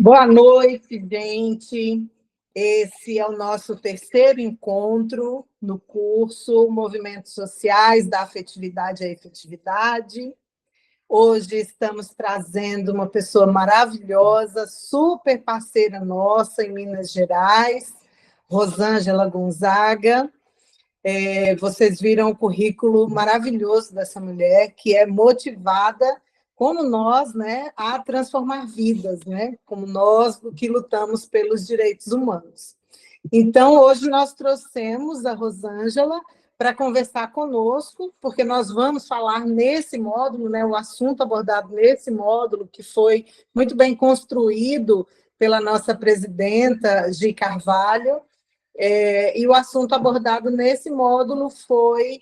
Boa noite, gente. Esse é o nosso terceiro encontro no curso Movimentos Sociais da Afetividade à Efetividade. Hoje estamos trazendo uma pessoa maravilhosa, super parceira nossa em Minas Gerais, Rosângela Gonzaga. Vocês viram o currículo maravilhoso dessa mulher, que é motivada, como nós, né, a transformar vidas, né, como nós que lutamos pelos direitos humanos. Então, hoje nós trouxemos a Rosângela para conversar conosco, porque nós vamos falar nesse módulo, né, o assunto abordado nesse módulo, que foi muito bem construído pela nossa presidenta, Gi Carvalho, e o assunto abordado nesse módulo foi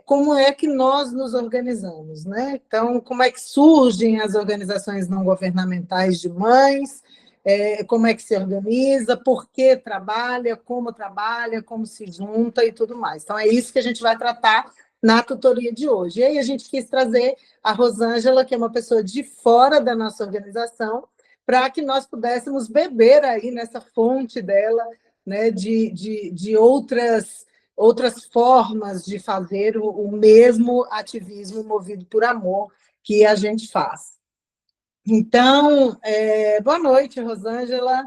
como é que nós nos organizamos, né? Então, como é que surgem as organizações não governamentais de mães, como é que se organiza, por que trabalha, como se junta e tudo mais. Então, é isso que a gente vai tratar na tutoria de hoje. E aí a gente quis trazer a Rosângela, que é uma pessoa de fora da nossa organização, para que nós pudéssemos beber aí nessa fonte dela, né, de outras formas de fazer o mesmo ativismo movido por amor que a gente faz. Então, boa noite, Rosângela.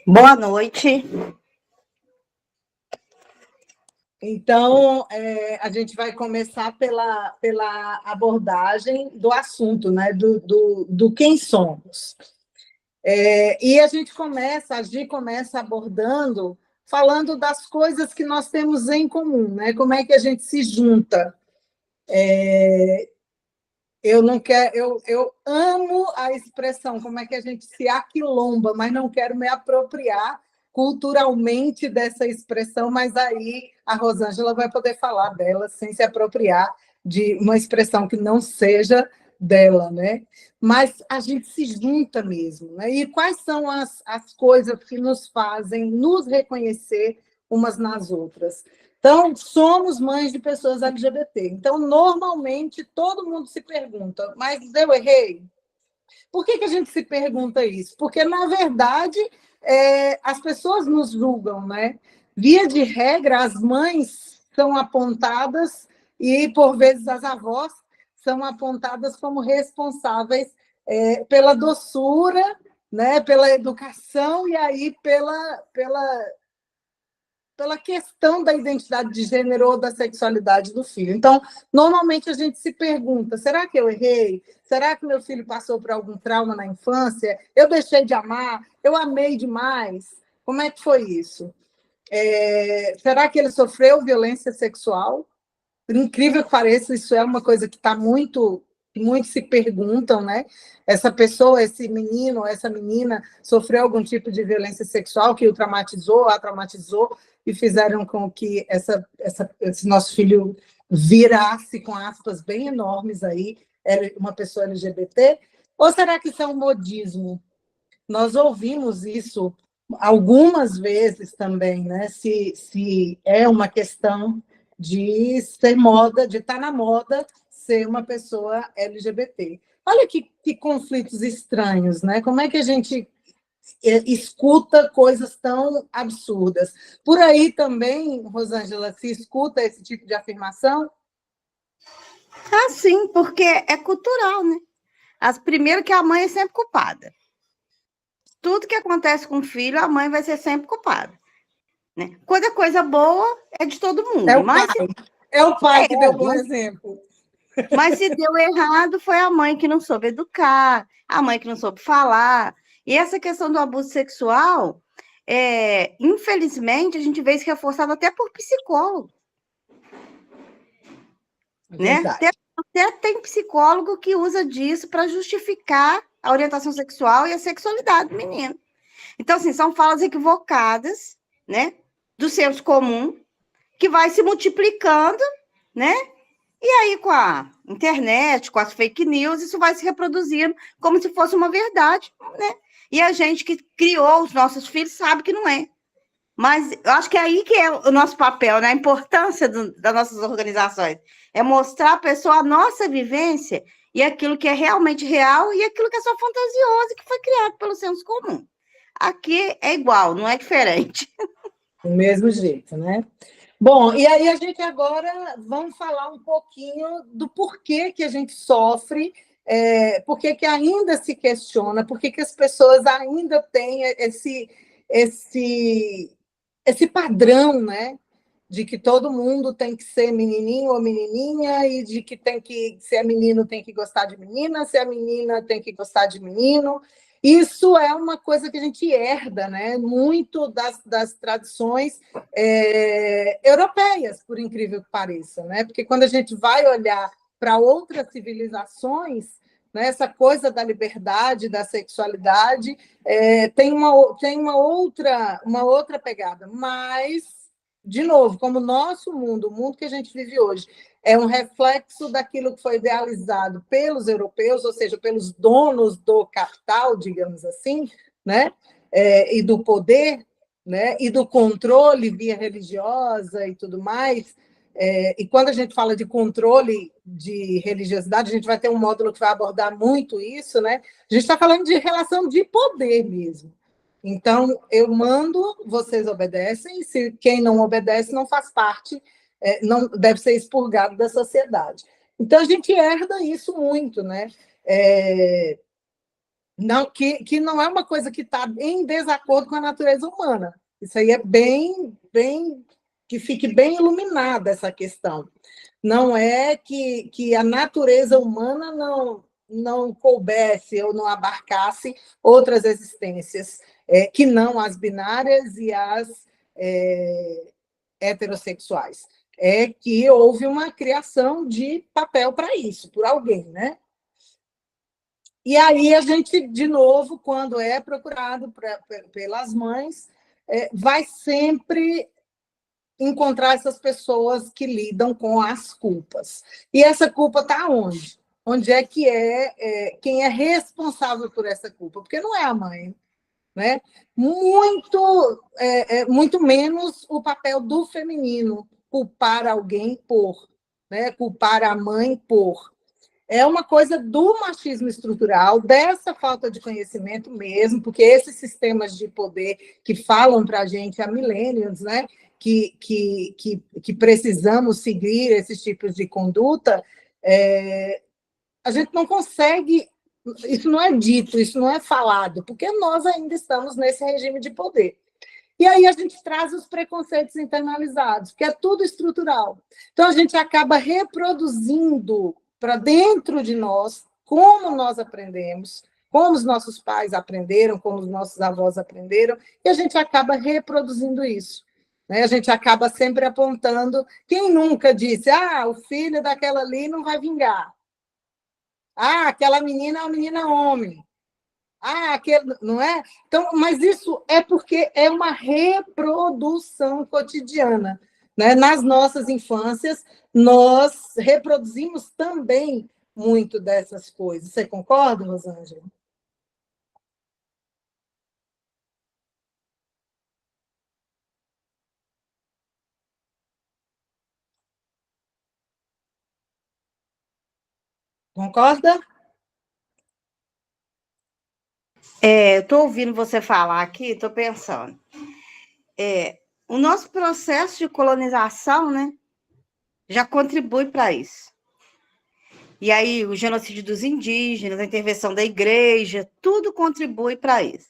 Boa noite. Então, a gente vai começar pela abordagem do assunto, né, do quem somos. E a Gi começa abordando, falando das coisas que nós temos em comum, né? Como é que a gente se junta. Eu amo a expressão, como é que a gente se aquilomba, mas não quero me apropriar culturalmente dessa expressão, mas aí a Rosângela vai poder falar dela sem se apropriar de uma expressão que não seja dela, né? Mas a gente se junta mesmo, né? E quais são as coisas que nos fazem nos reconhecer umas nas outras? Então, somos mães de pessoas LGBT. Então, normalmente, todo mundo se pergunta, mas eu errei? Por que a gente se pergunta isso? Porque, na verdade, as pessoas nos julgam, né? Via de regra, as mães são apontadas e, por vezes, as avós são apontadas como responsáveis pela doçura, né? Pela educação e aí pela questão da identidade de gênero ou da sexualidade do filho. Então, normalmente a gente se pergunta, será que eu errei? Será que meu filho passou por algum trauma na infância? Eu deixei de amar? Eu amei demais? Como é que foi isso? Será que ele sofreu violência sexual? Por incrível que pareça, isso é uma coisa que está muito se perguntam, né? Essa pessoa, esse menino, essa menina sofreu algum tipo de violência sexual que o traumatizou, a traumatizou e fizeram com que esse nosso filho virasse, com aspas bem enormes aí, uma pessoa LGBT? Ou será que isso é um modismo? Nós ouvimos isso algumas vezes também, né? Se é uma questão de ser moda, de estar na moda, ser uma pessoa LGBT. Olha que conflitos estranhos, né? Como é que a gente escuta coisas tão absurdas? Por aí também, Rosângela, se escuta esse tipo de afirmação? Ah, sim, porque é cultural, né? Primeiro que a mãe é sempre culpada. Tudo que acontece com o filho, a mãe vai ser sempre culpada. Né? Quando é coisa boa, é de todo mundo. É o pai que deu bom exemplo. Mas se deu errado, foi a mãe que não soube educar, a mãe que não soube falar. E essa questão do abuso sexual, infelizmente, a gente vê isso reforçado até por psicólogo. Né? Até tem psicólogo que usa disso para justificar a orientação sexual e a sexualidade do menino. Então, assim, são falas equivocadas, né? Do senso comum, que vai se multiplicando, né? E aí, com a internet, com as fake news, isso vai se reproduzindo como se fosse uma verdade, né? E a gente que criou os nossos filhos sabe que não é. Mas eu acho que é aí que é o nosso papel, né? A importância das nossas organizações. É mostrar à pessoa a nossa vivência e aquilo que é realmente real e aquilo que é só fantasioso, que foi criado pelo senso comum. Aqui é igual, não é diferente. Do mesmo jeito, né? Bom, e aí a gente agora vamos falar um pouquinho do porquê que a gente sofre, por que ainda se questiona, por que as pessoas ainda têm esse padrão, né? De que todo mundo tem que ser menininho ou menininha, e de que tem que, se é menino, tem que gostar de menina, se é menina, tem que gostar de menino. Isso é uma coisa que a gente herda, né? Muito das tradições europeias, por incrível que pareça, né? Porque quando a gente vai olhar para outras civilizações, né, essa coisa da liberdade, da sexualidade, tem uma outra pegada, mas, de novo, como o nosso mundo, o mundo que a gente vive hoje, é um reflexo daquilo que foi idealizado pelos europeus, ou seja, pelos donos do capital, digamos assim, né? E do poder, né? E do controle via religiosa e tudo mais. E quando a gente fala de controle de religiosidade, a gente vai ter um módulo que vai abordar muito isso, né? A gente está falando de relação de poder mesmo. Então, eu mando, vocês obedecem, se quem não obedece não faz parte, não deve ser expurgado da sociedade. Então, a gente herda isso muito, né? Não, que não é uma coisa que está em desacordo com a natureza humana. Isso aí é bem que fique bem iluminada essa questão. Não é que a natureza humana não coubesse ou não abarcasse outras existências, que não as binárias e as heterossexuais. É que houve uma criação de papel para isso, por alguém, né? E aí a gente, de novo, quando é procurado pelas mães, vai sempre encontrar essas pessoas que lidam com as culpas. E essa culpa está onde? Onde é que quem é responsável por essa culpa? Porque não é a mãe, né? Muito menos o papel do feminino, culpar alguém por, né? Culpar a mãe por. É uma coisa do machismo estrutural, dessa falta de conhecimento mesmo, porque esses sistemas de poder que falam para a gente há milênios, né, que precisamos seguir esses tipos de conduta, a gente não consegue, isso não é dito, isso não é falado, porque nós ainda estamos nesse regime de poder. E aí a gente traz os preconceitos internalizados, que é tudo estrutural. Então a gente acaba reproduzindo para dentro de nós como nós aprendemos, como os nossos pais aprenderam, como os nossos avós aprenderam, e a gente acaba reproduzindo isso. Né? A gente acaba sempre apontando. Quem nunca disse, o filho daquela ali não vai vingar. Aquela menina é uma menina homem. Aquele, não é? Então, mas isso é porque é uma reprodução cotidiana. Né? Nas nossas infâncias, nós reproduzimos também muito dessas coisas. Você concorda, Rosângela? Concorda? Estou ouvindo você falar aqui, estou pensando. O nosso processo de colonização, né, já contribui para isso. E aí, o genocídio dos indígenas, a intervenção da igreja, tudo contribui para isso.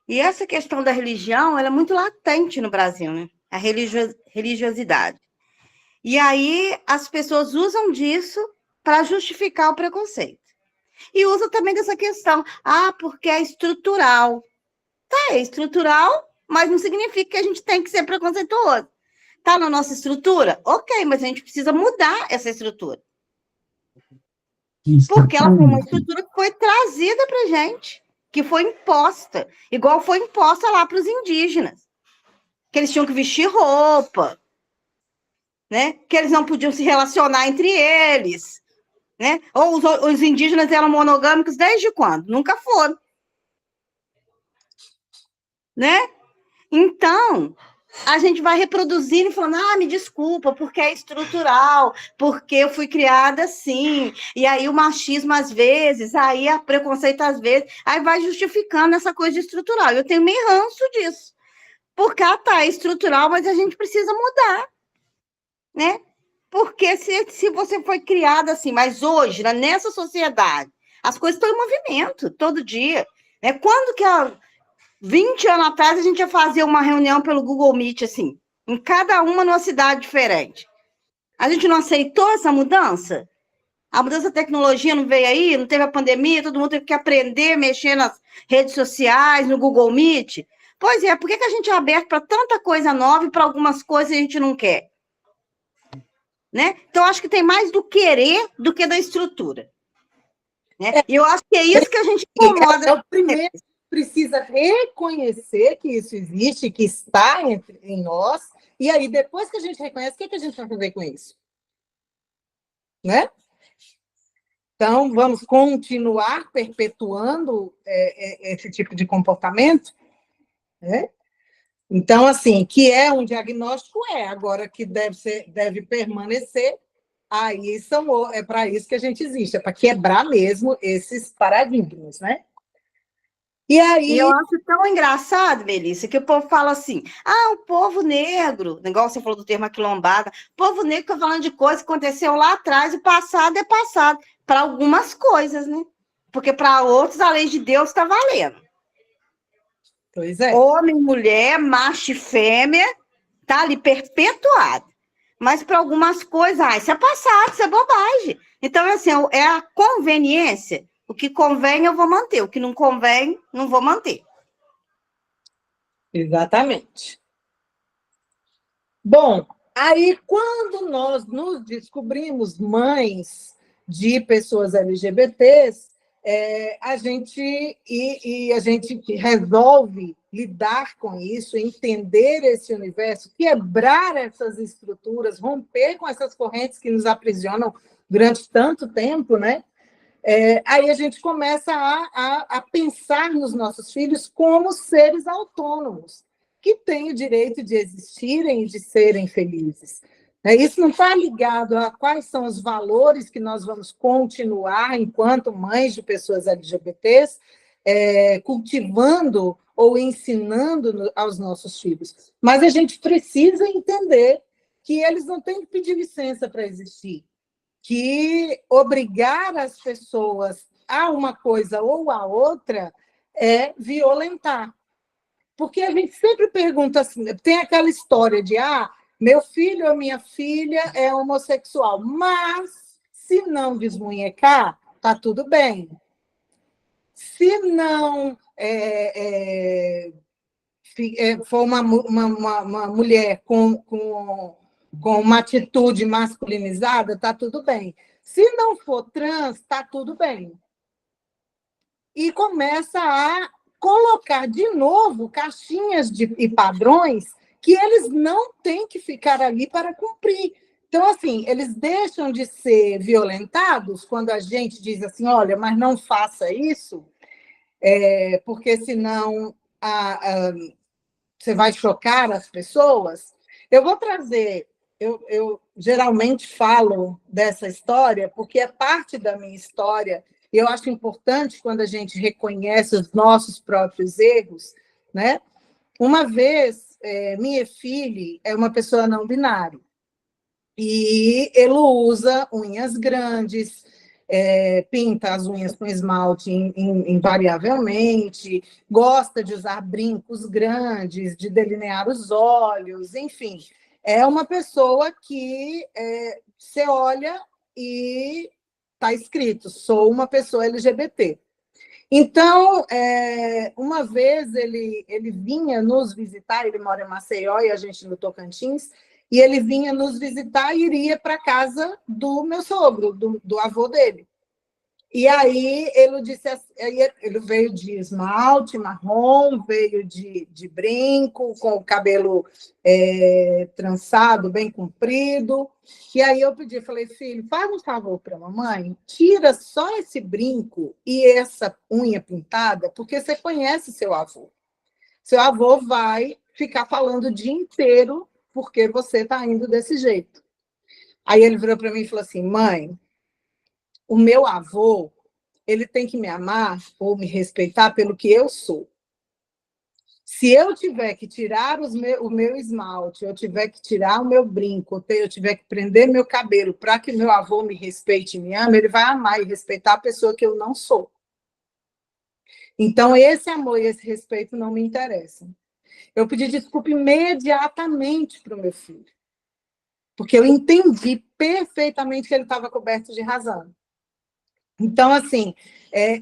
E essa questão da religião, ela é muito latente no Brasil, né? A religiosidade. E aí, as pessoas usam disso para justificar o preconceito. E usam também dessa questão, porque é estrutural. É estrutural, mas não significa que a gente tem que ser preconceituoso. Está na nossa estrutura? Ok, mas a gente precisa mudar essa estrutura. Porque ela foi uma estrutura que foi trazida para a gente, que foi imposta, igual foi imposta lá para os indígenas, que eles tinham que vestir roupa, né? Que eles não podiam se relacionar entre eles, né? Ou os indígenas eram monogâmicos desde quando? Nunca foram, né? Então, a gente vai reproduzindo e falando, me desculpa, porque é estrutural, porque eu fui criada assim, e aí o machismo às vezes, aí o preconceito às vezes, aí vai justificando essa coisa de estrutural. Eu tenho meio ranço disso, porque é estrutural, mas a gente precisa mudar, né? Porque se você foi criada assim, mas hoje, nessa sociedade, as coisas estão em movimento todo dia. Né? Quando que 20 anos atrás a gente ia fazer uma reunião pelo Google Meet, assim, em cada uma numa cidade diferente. A gente não aceitou essa mudança? A mudança da tecnologia não veio aí, não teve a pandemia, todo mundo teve que aprender a mexer nas redes sociais, no Google Meet. Pois é, por que a gente é aberto para tanta coisa nova e para algumas coisas a gente não quer? Né? Então, acho que tem mais do querer do que da estrutura. Né? E eu acho que é isso que a gente incomoda. É o primeiro que precisa reconhecer que isso existe, que está em nós, e aí, depois que a gente reconhece, o que a gente vai fazer com isso? Né? Então, vamos continuar perpetuando esse tipo de comportamento? Né? Então, assim, que é um diagnóstico, agora que deve permanecer, aí é para isso que a gente existe, é para quebrar mesmo esses paradigmas, né? E eu acho tão engraçado, Melissa, que o povo fala assim, o povo negro, igual você falou do termo aquilombada, o povo negro fica falando de coisa que aconteceu lá atrás, e passado é passado, para algumas coisas, né? Porque para outros a lei de Deus está valendo. Pois é. Homem, mulher, macho e fêmea, tá ali perpetuado. Mas para algumas coisas, isso é passado, isso é bobagem. Então, assim, é a conveniência. O que convém, eu vou manter. O que não convém, não vou manter. Exatamente. Bom, aí quando nós nos descobrimos mães de pessoas LGBTs, a gente resolve lidar com isso, entender esse universo, quebrar essas estruturas, romper com essas correntes que nos aprisionam durante tanto tempo, né? Aí a gente começa a pensar nos nossos filhos como seres autônomos, que têm o direito de existirem e de serem felizes. Isso não está ligado a quais são os valores que nós vamos continuar, enquanto mães de pessoas LGBTs, cultivando ou ensinando aos nossos filhos. Mas a gente precisa entender que eles não têm que pedir licença para existir, que obrigar as pessoas a uma coisa ou a outra é violentar. Porque a gente sempre pergunta assim, tem aquela história de meu filho ou minha filha é homossexual, mas se não desmunhecar, tá tudo bem. Se não for uma mulher com uma atitude masculinizada, tá tudo bem. Se não for trans, tá tudo bem. E começa a colocar de novo caixinhas e padrões que eles não têm que ficar ali para cumprir. Então, assim, eles deixam de ser violentados quando a gente diz assim, olha, mas não faça isso, porque senão você vai chocar as pessoas. Eu vou trazer, eu geralmente falo dessa história porque é parte da minha história. E eu acho importante quando a gente reconhece os nossos próprios erros, né? Uma vez, minha filha é uma pessoa não binária e ele usa unhas grandes, pinta as unhas com esmalte invariavelmente, gosta de usar brincos grandes, de delinear os olhos, enfim. É uma pessoa que você olha e está escrito, sou uma pessoa LGBT. Então, uma vez ele vinha nos visitar, ele mora em Maceió e a gente no Tocantins, e ele vinha nos visitar e iria para a casa do meu sogro, do avô dele. E aí ele disse assim, ele veio de esmalte marrom, veio de brinco, com o cabelo trançado, bem comprido. E aí eu falei, filho, faz um favor para a mamãe, tira só esse brinco e essa unha pintada, porque você conhece seu avô. Seu avô vai ficar falando o dia inteiro porque você está indo desse jeito. Aí ele virou para mim e falou assim, mãe, o meu avô, ele tem que me amar ou me respeitar pelo que eu sou. Se eu tiver que tirar o meu esmalte, eu tiver que tirar o meu brinco, eu tiver que prender meu cabelo para que meu avô me respeite e me ame, ele vai amar e respeitar a pessoa que eu não sou. Então, esse amor e esse respeito não me interessam. Eu pedi desculpa imediatamente para o meu filho, porque eu entendi perfeitamente que ele estava coberto de razão. Então, assim,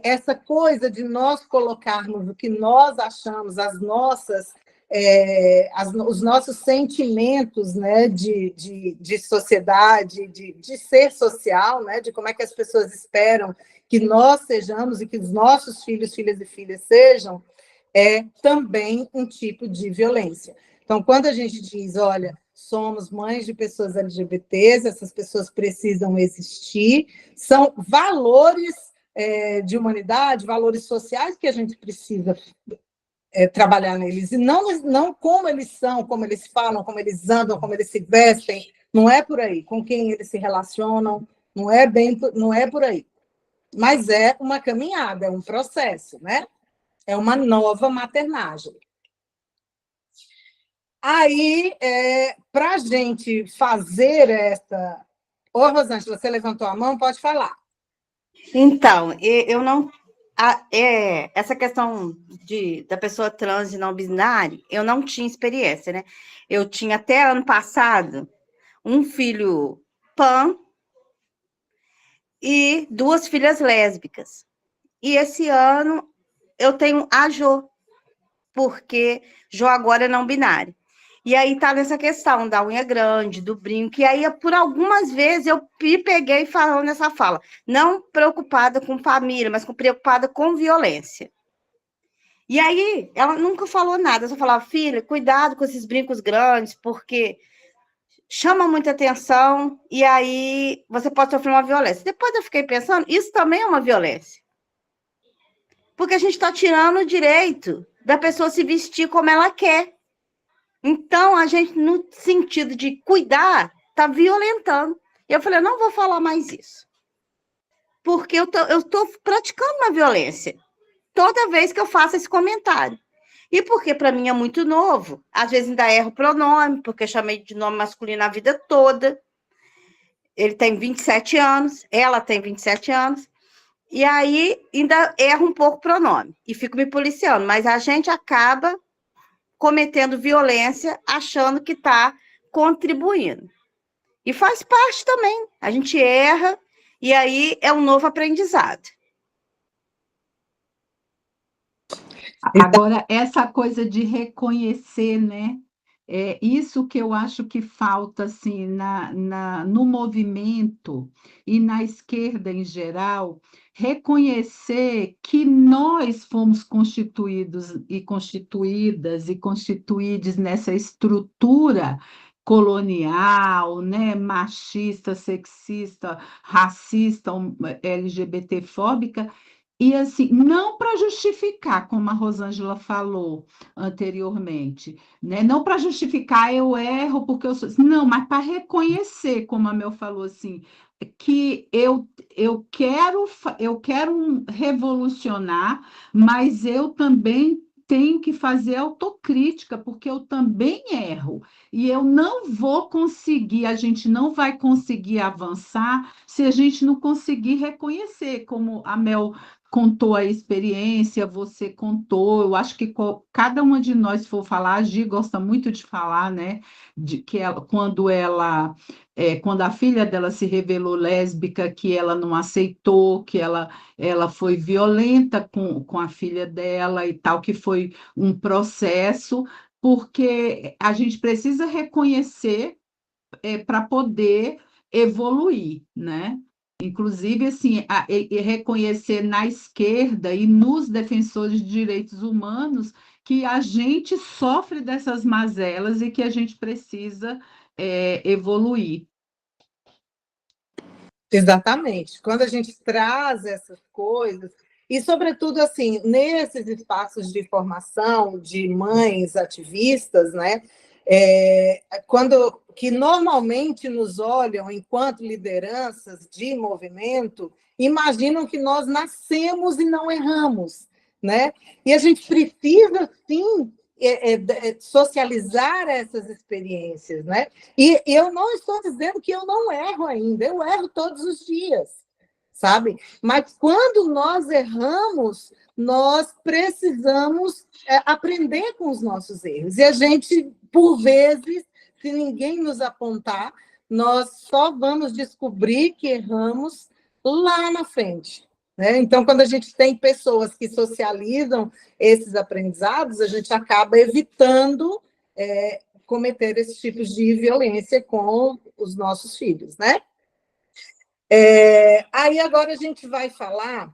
essa coisa de nós colocarmos o que nós achamos, os nossos sentimentos, né, de sociedade, de ser social, né, de como é que as pessoas esperam que nós sejamos e que os nossos filhos, filhas e filhas sejam, é também um tipo de violência. Então, quando a gente diz, olha, somos mães de pessoas LGBTs, essas pessoas precisam existir, são valores de humanidade, valores sociais que a gente precisa trabalhar neles, e não como eles são, como eles falam, como eles andam, como eles se vestem, não é por aí, com quem eles se relacionam, não é por aí. Mas é uma caminhada, é um processo, né? É uma nova maternagem. Aí, para a gente fazer essa... Ô, Rosângela, você levantou a mão, pode falar. Então, eu não... essa questão da pessoa trans e não binária, eu não tinha experiência, né? Eu tinha até ano passado um filho pan e 2 filhas lésbicas. E esse ano eu tenho a Jo, porque Jo agora é não binária. E aí tá nessa questão da unha grande, do brinco, e aí por algumas vezes eu me peguei falando nessa fala, não preocupada com família, mas preocupada com violência. E aí ela nunca falou nada, só falava, filha, cuidado com esses brincos grandes, porque chama muita atenção e aí você pode sofrer uma violência. Depois eu fiquei pensando, isso também é uma violência. Porque a gente está tirando o direito da pessoa se vestir como ela quer. Então, a gente, no sentido de cuidar, está violentando. Eu falei, eu não vou falar mais isso. Porque eu tô praticando uma violência toda vez que eu faço esse comentário. E porque para mim é muito novo. Às vezes ainda erro o pronome, porque chamei de nome masculino a vida toda. Ele tem 27 anos, ela tem 27 anos. E aí ainda erro um pouco o pronome. E fico me policiando. Mas a gente acaba cometendo violência, achando que está contribuindo. E faz parte também. A gente erra, e aí é um novo aprendizado. Agora, essa coisa de reconhecer, né? É isso que eu acho que falta assim, no movimento e na esquerda em geral, reconhecer que nós fomos constituídos e constituídas e constituídos nessa estrutura colonial, né, machista, sexista, racista, LGBTfóbica, e assim, não para justificar, como a Rosângela falou anteriormente, né? Não para justificar eu erro porque eu sou. Não, mas para reconhecer, como a Mel falou assim, que eu quero revolucionar, mas eu também tenho que fazer autocrítica, porque eu também erro. E eu não vou conseguir, a gente não vai conseguir avançar se a gente não conseguir reconhecer, como a Mel contou a experiência, você contou. Eu acho que cada uma de nós for falar, a Gi gosta muito de falar, né? De que quando a filha dela se revelou lésbica, que ela não aceitou, que ela foi violenta com a filha dela e tal, que foi um processo, porque a gente precisa reconhecer para poder evoluir, né? Inclusive, assim, e reconhecer na esquerda e nos defensores de direitos humanos que a gente sofre dessas mazelas e que a gente precisa evoluir. Exatamente. Quando a gente traz essas coisas, E, sobretudo, assim, nesses espaços de formação de mães ativistas, né, que normalmente nos olham enquanto lideranças de movimento, imaginam que nós nascemos e não erramos, né? E a gente precisa, sim, socializar essas experiências, né? E eu não estou dizendo que eu não erro ainda, eu erro todos os dias, sabe? Mas quando nós erramos, nós precisamos aprender com os nossos erros. E a gente, por vezes, se ninguém nos apontar, nós só vamos descobrir que erramos lá na frente, né? Então, quando a gente tem pessoas que socializam esses aprendizados, a gente acaba evitando cometer esses tipos de violência com os nossos filhos, né? Aí agora a gente vai falar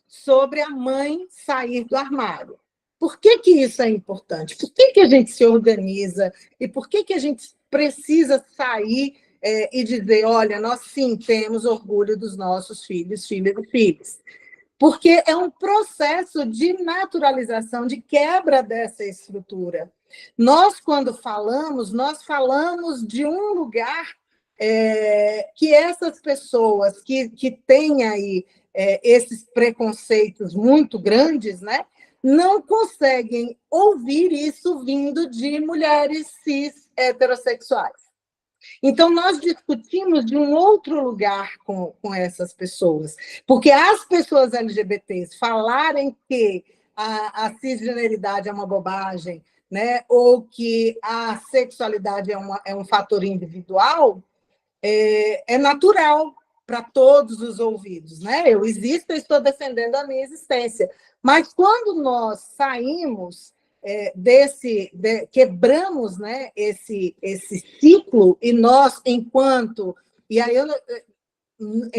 sobre a mãe sair do armário. Por que isso é importante? Por que a gente se organiza? E por que a gente precisa sair e dizer, olha, nós sim temos orgulho dos nossos filhos, filhas e filhos? Porque é um processo de naturalização, de quebra dessa estrutura. Nós, quando falamos, nós falamos de um lugar que essas pessoas que têm aí esses preconceitos muito grandes, né, não conseguem ouvir isso vindo de mulheres cis heterossexuais. Então, nós discutimos de um outro lugar com essas pessoas, porque as pessoas LGBTs falarem que a cisgeneridade é uma bobagem, né, ou que a sexualidade é um fator individual, é natural para todos os ouvidos, né? Eu existo, eu estou defendendo a minha existência. Mas quando nós saímos quebramos, né, esse ciclo, e nós, enquanto... E aí,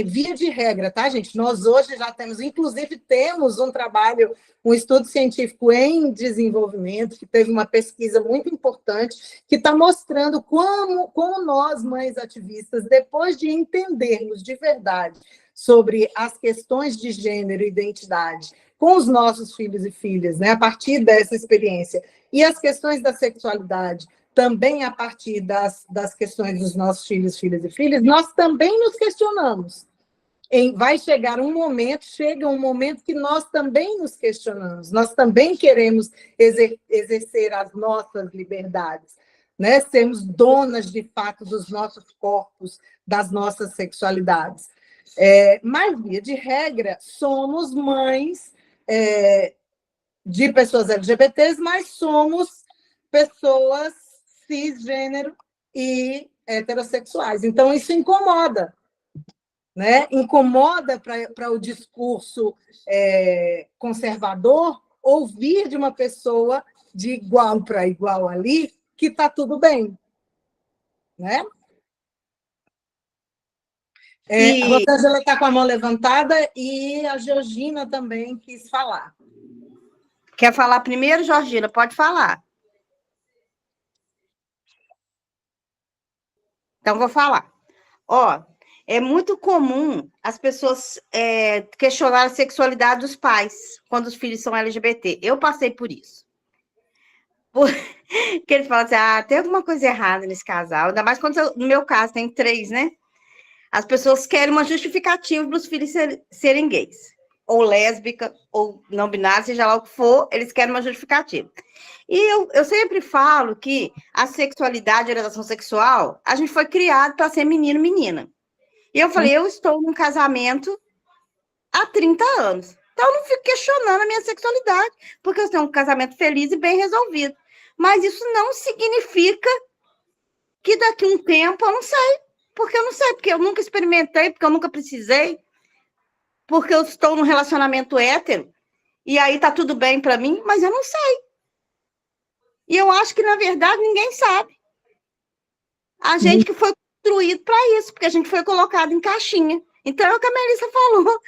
via de regra, tá, gente? Nós hoje já temos, inclusive, temos um trabalho, um estudo científico em desenvolvimento, que teve uma pesquisa muito importante, que está mostrando como nós, mães ativistas, depois de entendermos de verdade sobre as questões de gênero e identidade com os nossos filhos e filhas, né, a partir dessa experiência, e as questões da sexualidade, também a partir das questões dos nossos filhos, filhas e filhas, nós também nos questionamos. Chega um momento que nós também nos questionamos, nós também queremos exercer as nossas liberdades, né? Sermos donas, de fato, dos nossos corpos, das nossas sexualidades. Mas, via de regra, somos mães de pessoas LGBTs, mas somos pessoas cisgênero e heterossexuais. Então, isso incomoda, né? Incomoda para o discurso conservador ouvir de uma pessoa de igual para igual ali que está tudo bem, né? A Rosângela está com a mão levantada e a Georgina também quis falar. Quer falar primeiro, Georgina? Pode falar. Então, vou falar. É muito comum as pessoas questionarem a sexualidade dos pais quando os filhos são LGBT. Eu passei por isso. Porque eles falam assim, tem alguma coisa errada nesse casal. Ainda mais quando, no meu caso, tem 3, né? As pessoas querem uma justificativa para os filhos serem gays. Ou lésbica, ou não binário, seja lá o que for, eles querem uma justificativa. E eu sempre falo que a sexualidade, a orientação sexual, a gente foi criado para ser menino, menina. E eu falei, eu estou num casamento há 30 anos. Então, eu não fico questionando a minha sexualidade, porque eu tenho um casamento feliz e bem resolvido. Mas isso não significa que daqui a um tempo eu não sei. Porque eu não sei, porque eu nunca experimentei, porque eu nunca precisei, porque eu estou num relacionamento hétero, e aí tá tudo bem para mim, mas eu não sei. E eu acho que, na verdade, ninguém sabe. A gente que foi construído para isso, porque a gente foi colocado em caixinha. Então, é o que a Melissa falou.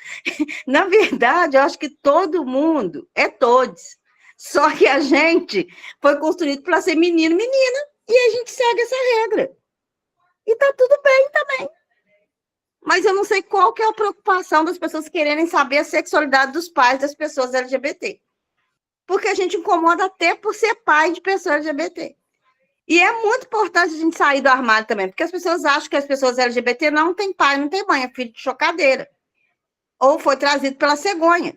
Na verdade, eu acho que todo mundo é todos. Só que a gente foi construído para ser menino, menina, e a gente segue essa regra. E tá tudo bem também. mas eu não sei qual que é a preocupação das pessoas quererem saber a sexualidade dos pais das pessoas LGBT. Porque a gente incomoda até por ser pai de pessoa LGBT. E é muito importante a gente sair do armário também, porque as pessoas acham que as pessoas LGBT não têm pai, não têm mãe, é filho de chocadeira. Ou foi trazido pela cegonha.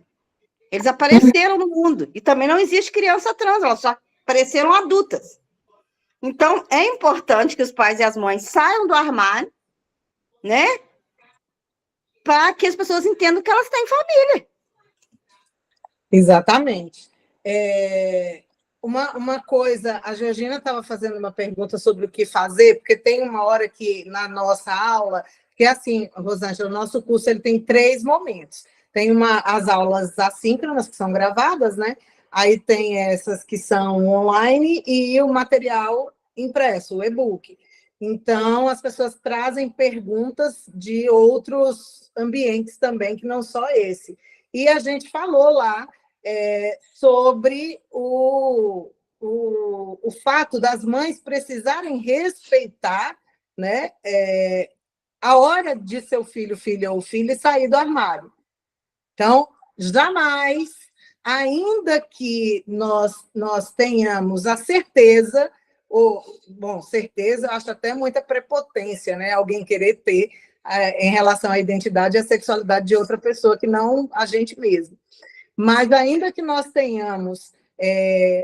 Eles apareceram no mundo. E também não existe criança trans, elas só apareceram adultas. Então, é importante que os pais e as mães saiam do armário, né? Para que as pessoas entendam que elas têm família. Exatamente. Uma coisa, a Georgina estava fazendo uma pergunta sobre o que fazer, porque tem uma hora que na nossa aula, que é assim, Rosângela, o nosso curso ele tem 3 momentos. Tem as aulas assíncronas, que são gravadas, né? Aí tem essas que são online e o material impresso, o e-book. Então, as pessoas trazem perguntas de outros ambientes também, que não só esse. E a gente falou lá sobre o fato das mães precisarem respeitar, né, a hora de seu filho, filha ou filha sair do armário. Então, jamais, ainda que nós tenhamos a certeza, certeza, eu acho até muita prepotência, né? Alguém querer ter em relação à identidade e à sexualidade de outra pessoa que não a gente mesmo. Mas ainda que nós tenhamos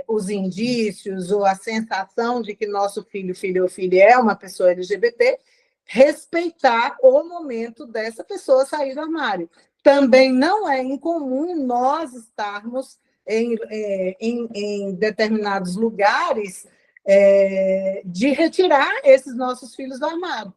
os indícios ou a sensação de que nosso filho, filha ou filha é uma pessoa LGBT, respeitar o momento dessa pessoa sair do armário. Também não é incomum nós estarmos em determinados lugares de retirar esses nossos filhos do armário.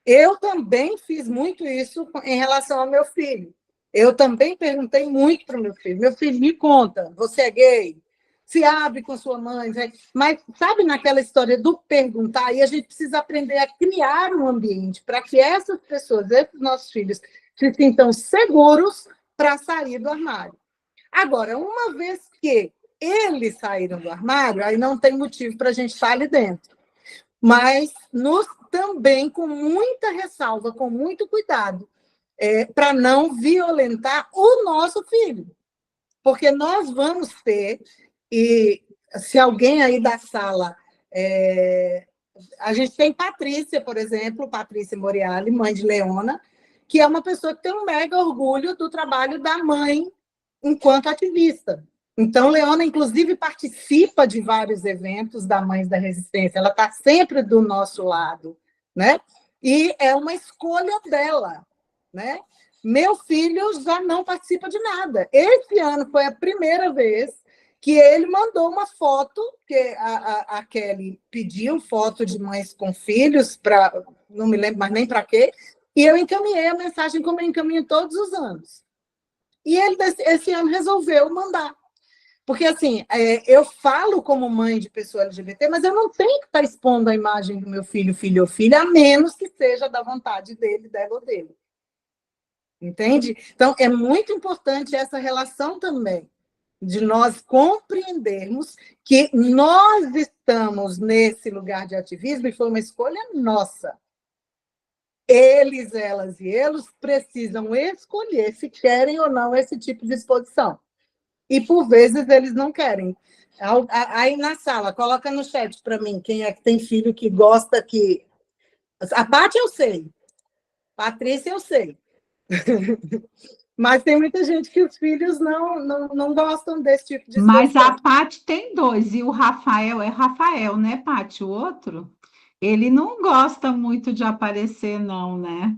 Eu também fiz muito isso em relação ao meu filho. Eu também perguntei muito para o meu filho. Meu filho, me conta, você é gay? Se abre com sua mãe. Mas sabe naquela história do perguntar? E a gente precisa aprender a criar um ambiente para que essas pessoas, esses nossos filhos, se sintam seguros para sair do armário. Agora, uma vez que eles saíram do armário, aí não tem motivo para a gente estar ali dentro. Mas também com muita ressalva, com muito cuidado, para não violentar o nosso filho. Porque nós vamos ter, e se alguém aí da sala... a gente tem Patrícia, por exemplo, Patrícia Moriali, mãe de Leona, que é uma pessoa que tem um mega orgulho do trabalho da mãe enquanto ativista. Então, Leona, inclusive, participa de vários eventos da Mães da Resistência, ela está sempre do nosso lado, né? E é uma escolha dela, né? Meu filho já não participa de nada. Esse ano foi a primeira vez que ele mandou uma foto, que a Kelly pediu foto de mães com filhos, não me lembro mais nem para quê, e eu encaminhei a mensagem como eu encaminho todos os anos. E ele, esse ano, resolveu mandar. Porque, assim, eu falo como mãe de pessoa LGBT, mas eu não tenho que estar expondo a imagem do meu filho, filho ou filha, a menos que seja da vontade dele, dela ou dele. Entende? Então, é muito importante essa relação também, de nós compreendermos que nós estamos nesse lugar de ativismo e foi uma escolha nossa. Eles, elas e eles precisam escolher se querem ou não esse tipo de exposição. E, por vezes, eles não querem. Aí, na sala, coloca no chat para mim quem é que tem filho que gosta que... A Paty eu sei. Patrícia eu sei. Mas tem muita gente que os filhos não gostam desse tipo de Mas exposição. a Paty tem 2, e o Rafael é Rafael, né, Paty? O outro, ele não gosta muito de aparecer, não, né?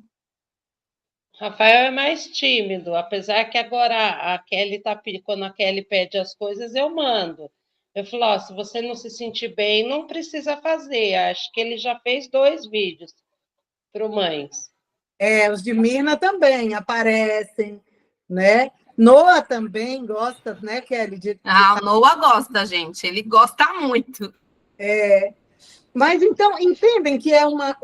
Rafael é mais tímido, apesar que agora a Kelly tá quando a Kelly pede as coisas, eu mando. Eu falo, ó, se você não se sentir bem, não precisa fazer. Acho que ele já fez 2 vídeos para mães. Os de Mirna também aparecem, né? Noah também gosta, né, Kelly? O Noah gosta, gente. Ele gosta muito. Mas, então, entendem que é uma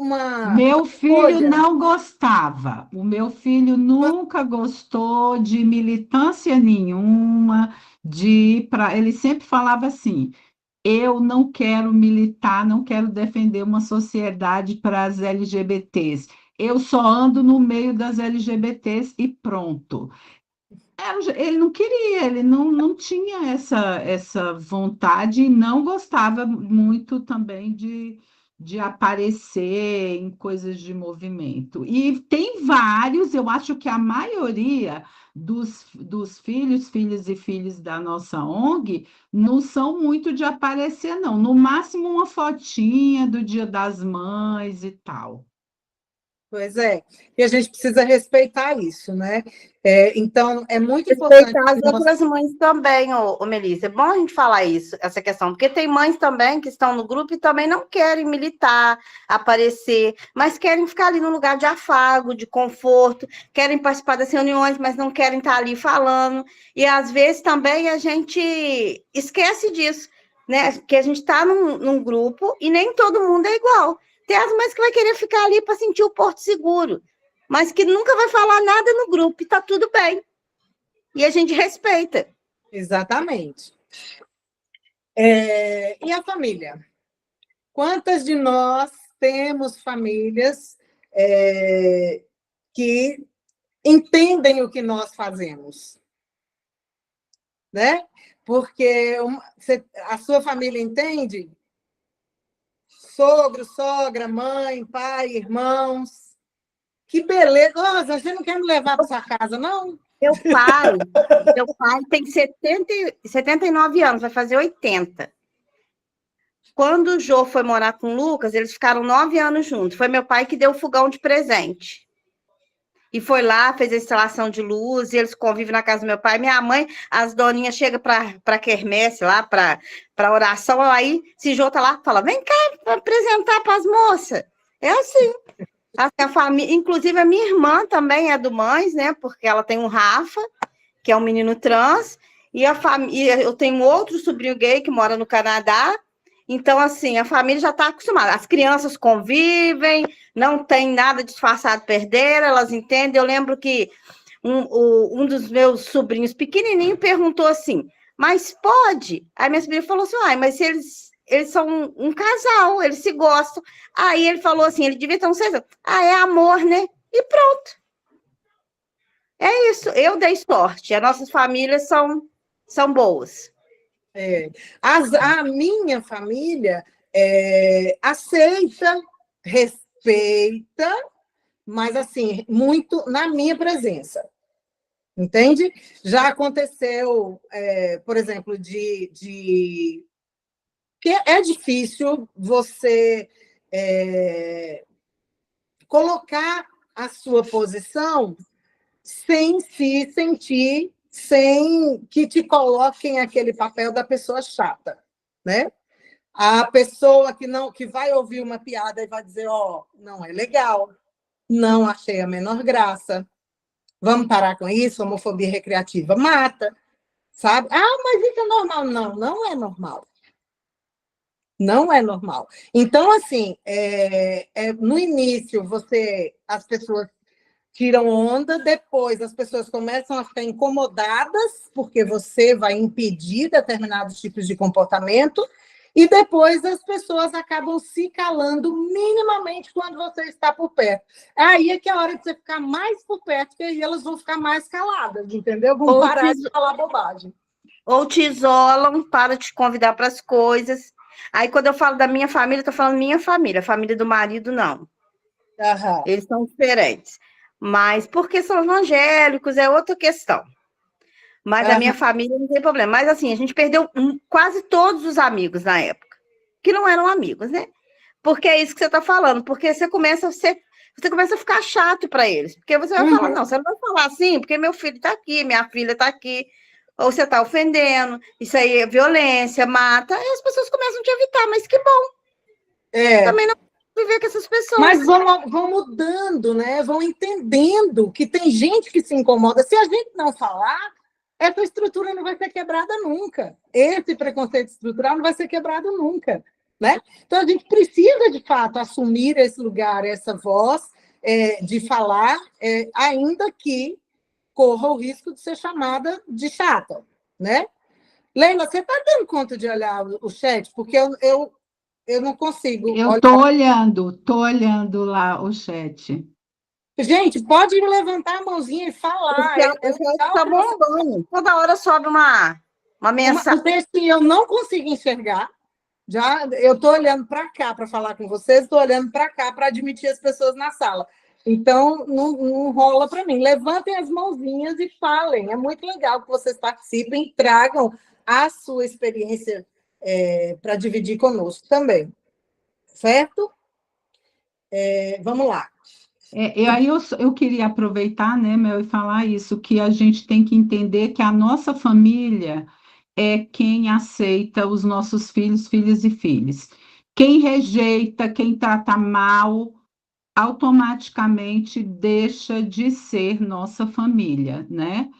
Meu filho escolha. não gostava. O meu filho nunca gostou de militância nenhuma, de ir para. Ele sempre falava assim: eu não quero militar, não quero defender uma sociedade para as LGBTs. eu só ando no meio das LGBTs e pronto. Ele não queria, ele não tinha essa vontade e não gostava muito também de aparecer em coisas de movimento. E tem vários, eu acho que a maioria dos filhos e filhas da nossa ONG não são muito de aparecer, não. No máximo uma fotinha do Dia das Mães e tal. Pois é, e a gente precisa respeitar isso, né? Então, é muito importante. Respeitar as outras mães também, Melissa. É bom a gente falar isso, essa questão, porque tem mães também que estão no grupo e também não querem militar, aparecer, mas querem ficar ali no lugar de afago, de conforto, querem participar das reuniões, mas não querem estar ali falando. E às vezes também a gente esquece disso, né? Que a gente está num grupo e nem todo mundo é igual. Tem as mães que vai querer ficar ali para sentir o porto seguro, mas que nunca vai falar nada no grupo e está tudo bem. E a gente respeita. Exatamente. E a família? Quantas de nós temos famílias que entendem o que nós fazemos? Né? Porque a sua família entende? Sogro, sogra, mãe, pai, irmãos. Que beleza! Nossa, você não quer me levar para sua casa, não? Meu pai tem 79 anos, vai fazer 80. Quando o Jô foi morar com o Lucas, eles ficaram 9 anos juntos. Foi meu pai que deu o fogão de presente. E foi lá, fez a instalação de luz, e eles convivem na casa do meu pai. Minha mãe, as doninhas chegam para quermesse lá, para oração, aí se Jô tá lá, fala, vem cá para apresentar para as moças. É assim. A família, inclusive a minha irmã também é do Mães, né? Porque ela tem um Rafa, que é um menino trans, e a família, eu tenho outro sobrinho gay que mora no Canadá. Então, assim, a família já está acostumada. As crianças convivem, não tem nada disfarçado perder, elas entendem. Eu lembro que um dos meus sobrinhos pequenininho perguntou assim, mas pode? Aí minha sobrinha falou assim, mas se eles são um casal, eles se gostam. Aí ele falou assim, ele devia ter uns 6 anos. É amor, né? E pronto. É isso, eu dei sorte. As nossas famílias são boas. A minha família aceita, respeita, mas assim, muito na minha presença. Entende? Já aconteceu, por exemplo, que é difícil você colocar a sua posição sem se sentir, sem que te coloquem aquele papel da pessoa chata, né? A pessoa que vai ouvir uma piada e vai dizer, não é legal, não achei a menor graça, vamos parar com isso, homofobia recreativa mata, sabe? Mas isso é normal. Não, não é normal. Não é normal. Então, assim, no início, as pessoas tiram onda, depois as pessoas começam a ficar incomodadas, porque você vai impedir determinados tipos de comportamento, e depois as pessoas acabam se calando minimamente quando você está por perto. Aí é que é a hora de você ficar mais por perto, que aí elas vão ficar mais caladas, entendeu? Vão parar de falar bobagem. Ou te isolam para te convidar para as coisas. Aí, quando eu falo da minha família, eu estou falando minha família. A família do marido, não. Aham. Eles são diferentes. Mas porque são evangélicos, é outra questão. Mas a minha família não tem problema. Mas, assim, a gente perdeu quase todos os amigos na época, que não eram amigos, né? Porque é isso que você está falando. Porque você começa a ficar chato para eles. Porque você vai falar, não, você não vai falar assim, porque meu filho está aqui, minha filha está aqui. Ou você está ofendendo, isso aí é violência, mata, e as pessoas começam a te evitar, mas que bom. Também não viver com essas pessoas. Mas vão mudando, né? Vão entendendo que tem gente que se incomoda. Se a gente não falar, essa estrutura não vai ser quebrada nunca. Esse preconceito estrutural não vai ser quebrado nunca, né? Então, a gente precisa, de fato, assumir esse lugar, essa voz, de falar, ainda que corra o risco de ser chamada de chata, né? Leila, você está dando conta de olhar o chat? Porque eu não consigo. Eu estou olhando lá o chat. Gente, pode levantar a mãozinha e falar. O chat está bombando. Toda hora sobe uma Um mensagem. texto que eu não consigo enxergar. Já eu estou olhando para cá para falar com vocês, estou olhando para cá para admitir as pessoas na sala. Então, não rola para mim. Levantem as mãozinhas e falem. É muito legal que vocês participem, tragam a sua experiência para dividir conosco também. Certo? Vamos lá. E aí eu queria aproveitar, né, Mel, e falar isso, que a gente tem que entender que a nossa família é quem aceita os nossos filhos, filhas e filhas. Quem rejeita, quem trata mal, automaticamente deixa de ser nossa família, né?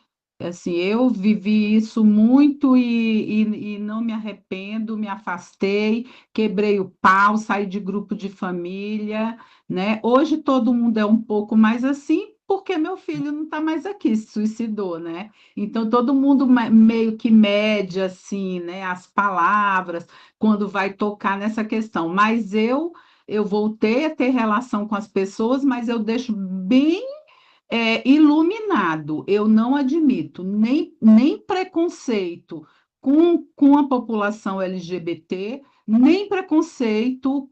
Assim, eu vivi isso muito e não me arrependo, me afastei, quebrei o pau, saí de grupo de família, né? Hoje todo mundo é um pouco mais assim, porque meu filho não está mais aqui, se suicidou, né? Então todo mundo meio que mede assim, né, as palavras quando vai tocar nessa questão. Mas eu voltei a ter relação com as pessoas, mas eu deixo bem iluminado. Eu não admito nem preconceito com a população LGBT, nem preconceito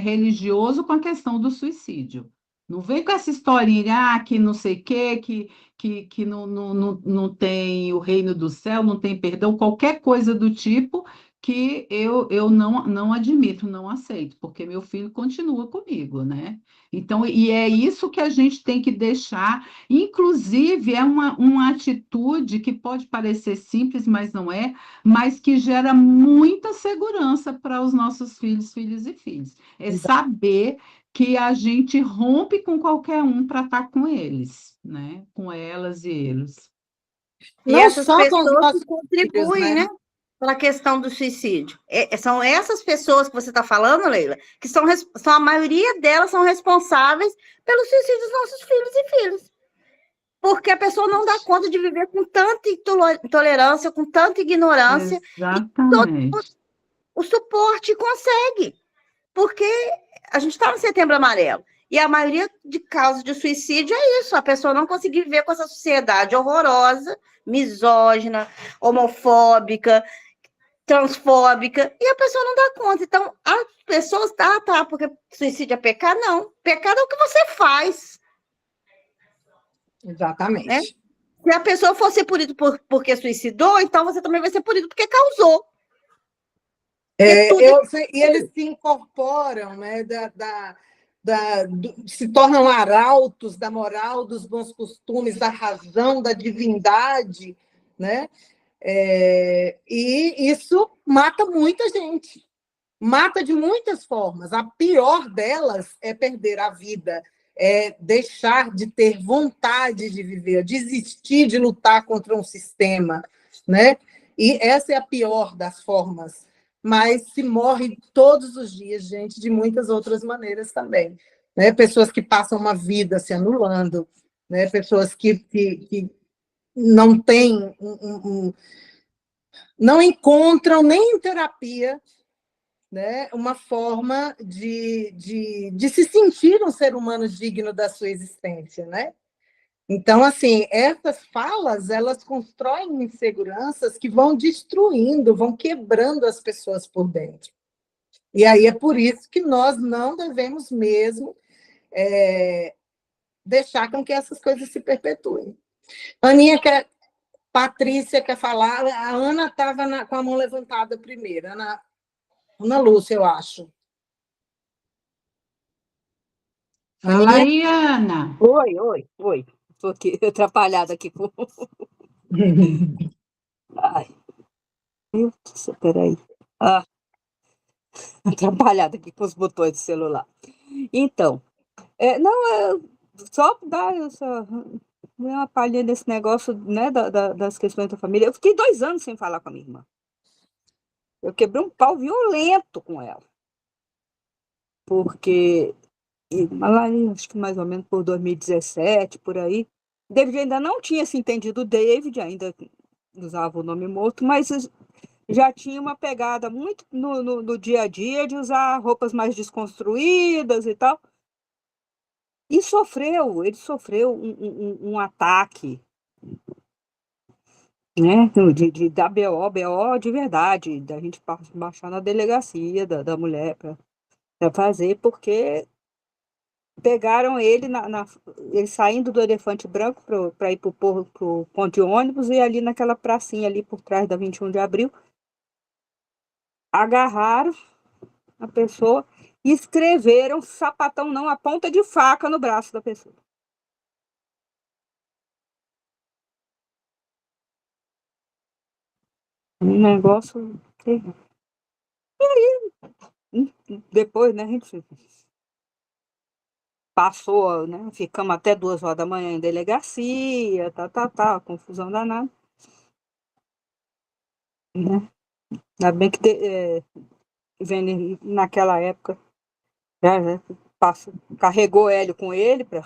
religioso com a questão do suicídio. Não vem com essa historinha, que não sei o quê, que não tem o reino do céu, não tem perdão, qualquer coisa do tipo que eu não admito, não aceito, porque meu filho continua comigo, né? Então, e é isso que a gente tem que deixar. Inclusive, é uma atitude que pode parecer simples, mas não é, mas que gera muita segurança para os nossos filhos, filhas e filhas. É saber que a gente rompe com qualquer um para estar com eles, né? Com elas e eles. E Não essas só com os pessoas que nossos filhos, contribuem, né? né, para a questão do suicídio. São essas pessoas que você está falando, Leila, que são a maioria delas são responsáveis pelo suicídio dos nossos filhos e filhas. Porque a pessoa não dá conta de viver com tanta intolerância, com tanta ignorância, Exatamente. e o suporte consegue. Porque a gente está no Setembro Amarelo. E a maioria de casos de suicídio é isso, a pessoa não conseguir viver com essa sociedade horrorosa, misógina, homofóbica, transfóbica, e a pessoa não dá conta. Então, as pessoas, porque suicídio é pecado? Não. Pecado é o que você faz. Exatamente. Né? Se a pessoa for ser punido porque suicidou, então você também vai ser punido porque causou. E eles se incorporam, né, se tornam arautos da moral, dos bons costumes, da razão, da divindade, né? E isso mata muita gente, mata de muitas formas. A pior delas é perder a vida, é deixar de ter vontade de viver, desistir de lutar contra um sistema, né? E essa é a pior das formas. Mas se morre todos os dias, gente, de muitas outras maneiras também. Né? Pessoas que passam uma vida se anulando, né? Pessoas que não têm, não encontram nem em terapia, né, uma forma de se sentir um ser humano digno da sua existência, né? Então, assim, essas falas, elas constroem inseguranças que vão destruindo, vão quebrando as pessoas por dentro. E aí é por isso que nós não devemos mesmo deixar com que essas coisas se perpetuem. Patrícia quer falar, a Ana estava com a mão levantada primeiro, Ana Lúcia, eu acho. Fala aí, Ana. Oi. Estou aqui atrapalhada aqui com. Ai, peraí. Atrapalhada aqui com os botões do celular. Então, só dar uma palhinha desse negócio, né, das questões da família. Eu fiquei 2 anos sem falar com a minha irmã. Eu quebrei um pau violento com ela. Porque, lá, acho que mais ou menos por 2017, por aí, David ainda não tinha se entendido David, ainda usava o nome morto, mas já tinha uma pegada muito no dia a dia de usar roupas mais desconstruídas e tal. E ele sofreu um ataque, né, da BO de verdade, da gente baixar na delegacia da mulher para fazer, porque pegaram ele ele saindo do Elefante Branco para ir para o ponto de ônibus, e ali naquela pracinha ali por trás da 21 de abril, agarraram a pessoa e escreveram sapatão não, a ponta de faca no braço da pessoa. Um negócio terrível. E aí, depois, né, a gente passou, né, ficamos até 2 horas da manhã em delegacia, confusão danada, né? Ainda bem que vendo naquela época, né, carregou Hélio com ele para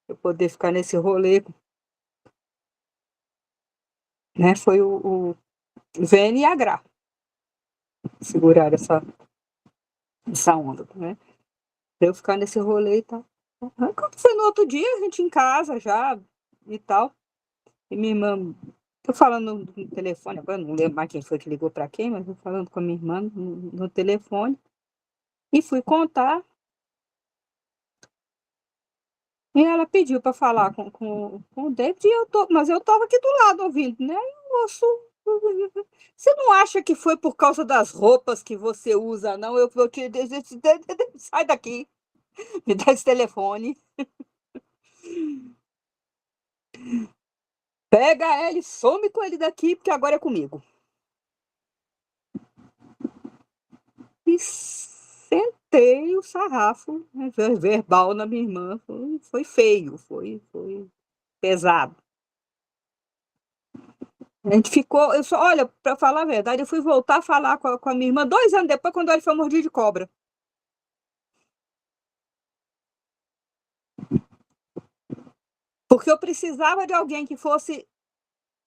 eu poder ficar nesse rolê, né? Foi o Vene e a Gra segurar essa onda, né? Pra eu ficar nesse rolê e tal. Quando foi no outro dia, a gente em casa já e tal. E minha irmã, tô falando no telefone, agora não lembro mais quem foi que ligou para quem, mas tô falando com a minha irmã no telefone. E fui contar. E ela pediu para falar com o David, mas eu estava aqui do lado ouvindo, né? Você não acha que foi por causa das roupas que você usa, não? Eu te sai daqui, me dá esse telefone. Pega ele, some com ele daqui, porque agora é comigo. E sentei o sarrafo, né, verbal na minha irmã. Foi feio, foi pesado. A gente ficou, olha, para falar a verdade, eu fui voltar a falar com a minha irmã 2 anos depois, quando ele foi mordido de cobra. Porque eu precisava de alguém que fosse,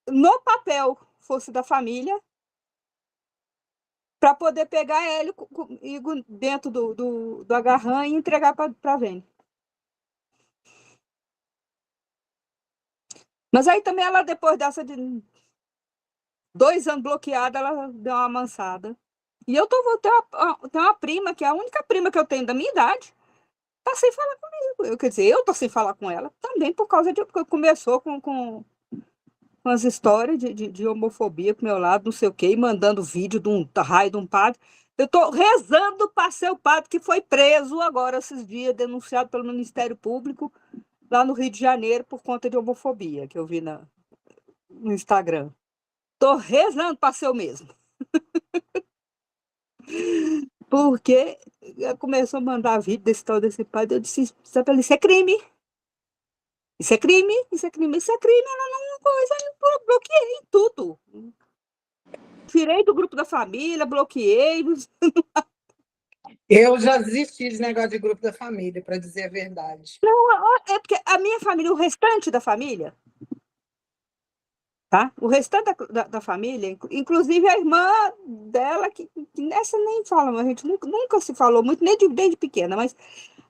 no papel, fosse da família, para poder pegar ele comigo dentro do agarrão e entregar para a Vene. Mas aí também ela, depois dessa de 2 anos bloqueada, ela deu uma amansada. E eu tenho uma prima, que é a única prima que eu tenho da minha idade, tá sem falar comigo. Quer dizer, eu tô sem falar com ela também por causa de que começou com as histórias de homofobia pro meu lado, não sei o quê, e mandando vídeo de um raio de um padre. Eu tô rezando para ser o padre que foi preso agora esses dias, denunciado pelo Ministério Público lá no Rio de Janeiro por conta de homofobia, que eu vi no Instagram. Tô rezando para ser o mesmo. Porque começou a mandar vídeo desse tal desse padre, eu disse, isso é crime. Isso é crime, isso é crime, isso é crime. Ela não coisa, eu bloqueei tudo. Tirei do grupo da família, bloqueei. Eu já desisti desse negócio de grupo da família, para dizer a verdade. Não, é porque a minha família, o restante da família, tá? O restante da família, inclusive a irmã dela, que nessa nem fala, a gente nunca se falou muito, nem desde pequena, mas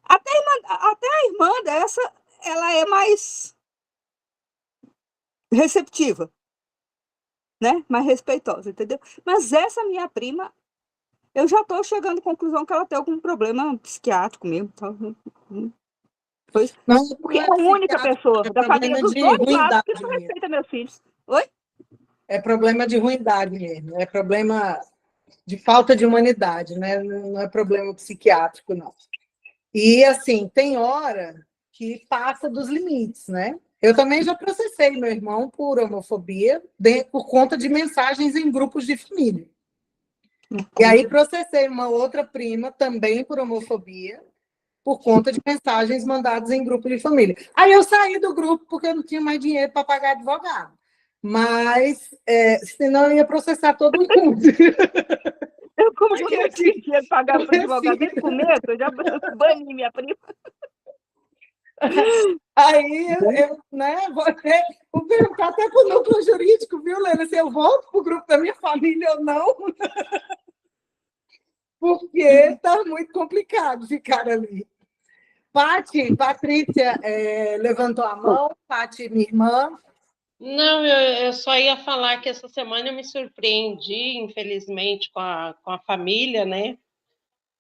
até a irmã dessa, ela é mais receptiva, né? Mais respeitosa, entendeu? Mas essa minha prima, eu já estou chegando à conclusão que ela tem algum problema psiquiátrico mesmo. Porque é a única pessoa da família dos dois lados que não respeita meus filhos. Oi? É problema de ruindade mesmo, é problema de falta de humanidade, né? Não é problema psiquiátrico, não. E, assim, tem hora que passa dos limites, né? Eu também já processei meu irmão por homofobia por conta de mensagens em grupos de família. E aí processei uma outra prima também por homofobia por conta de mensagens mandadas em grupo de família. Aí eu saí do grupo porque eu não tinha mais dinheiro para pagar advogado. Mas, senão eu ia processar todo mundo. Eu, como eu não tinha dinheiro para pagar para advogado desde o começo, eu já bani minha prima. Aí eu né, vou perguntar até para o núcleo jurídico, viu, Lena, se eu volto para o grupo da minha família ou não, porque está muito complicado ficar ali. Patrícia levantou a mão. Pati, minha irmã. Não, eu só ia falar que essa semana eu me surpreendi, infelizmente, com a família, né?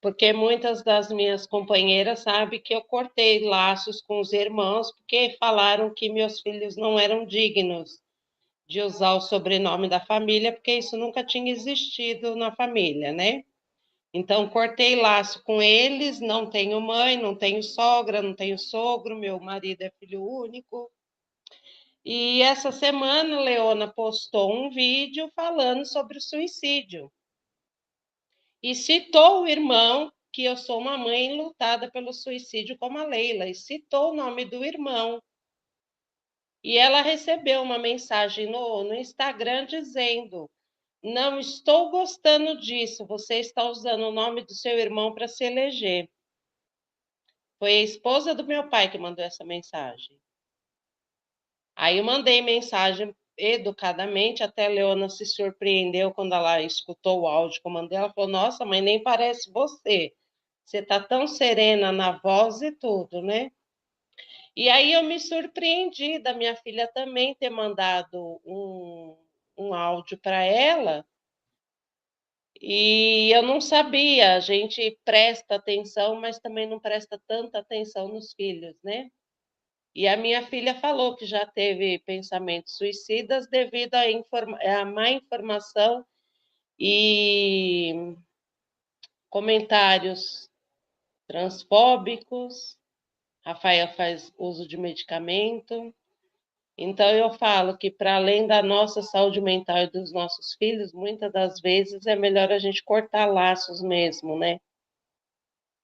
Porque muitas das minhas companheiras sabem que eu cortei laços com os irmãos, porque falaram que meus filhos não eram dignos de usar o sobrenome da família, porque isso nunca tinha existido na família, né? Então, cortei laço com eles, não tenho mãe, não tenho sogra, não tenho sogro, meu marido é filho único. E essa semana, Leona postou um vídeo falando sobre o suicídio. E citou o irmão, que eu sou uma mãe lutada pelo suicídio como a Leila, e citou o nome do irmão. E ela recebeu uma mensagem no Instagram dizendo: não estou gostando disso, você está usando o nome do seu irmão para se eleger. Foi a esposa do meu pai que mandou essa mensagem. Aí eu mandei mensagem educadamente, até a Leona se surpreendeu quando ela escutou o áudio que eu mandei. Ela falou: nossa, mas nem parece você. Você está tão serena na voz e tudo, né? E aí eu me surpreendi da minha filha também ter mandado um áudio para ela. E eu não sabia, a gente presta atenção, mas também não presta tanta atenção nos filhos, né? E a minha filha falou que já teve pensamentos suicidas devido à má informação e comentários transfóbicos. Rafael faz uso de medicamento. Então, eu falo que, para além da nossa saúde mental e dos nossos filhos, muitas das vezes é melhor a gente cortar laços mesmo, né?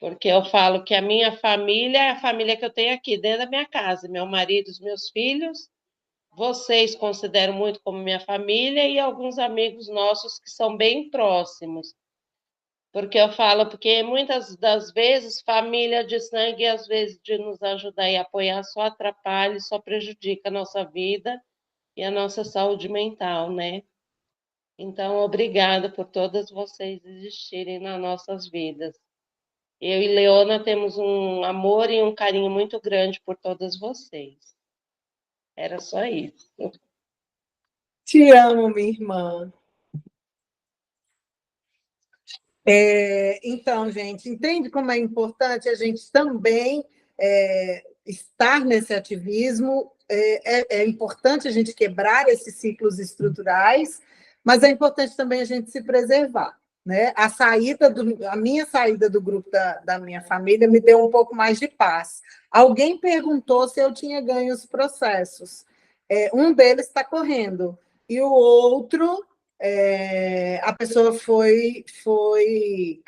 Porque eu falo que a minha família é a família que eu tenho aqui dentro da minha casa, meu marido, os meus filhos, vocês consideram muito como minha família e alguns amigos nossos que são bem próximos. Porque eu falo, porque muitas das vezes família de sangue, às vezes de nos ajudar e apoiar, só atrapalha, só prejudica a nossa vida e a nossa saúde mental, né? Então, obrigada por todas vocês existirem nas nossas vidas. Eu e Leona temos um amor e um carinho muito grande por todas vocês. Era só isso. Te amo, minha irmã. Então, gente, entende como é importante a gente também estar nesse ativismo? É importante a gente quebrar esses ciclos estruturais, mas é importante também a gente se preservar, né? A minha saída do grupo da minha família me deu um pouco mais de paz. Alguém perguntou se eu tinha ganho os processos. Um deles está correndo, e o outro... a pessoa foi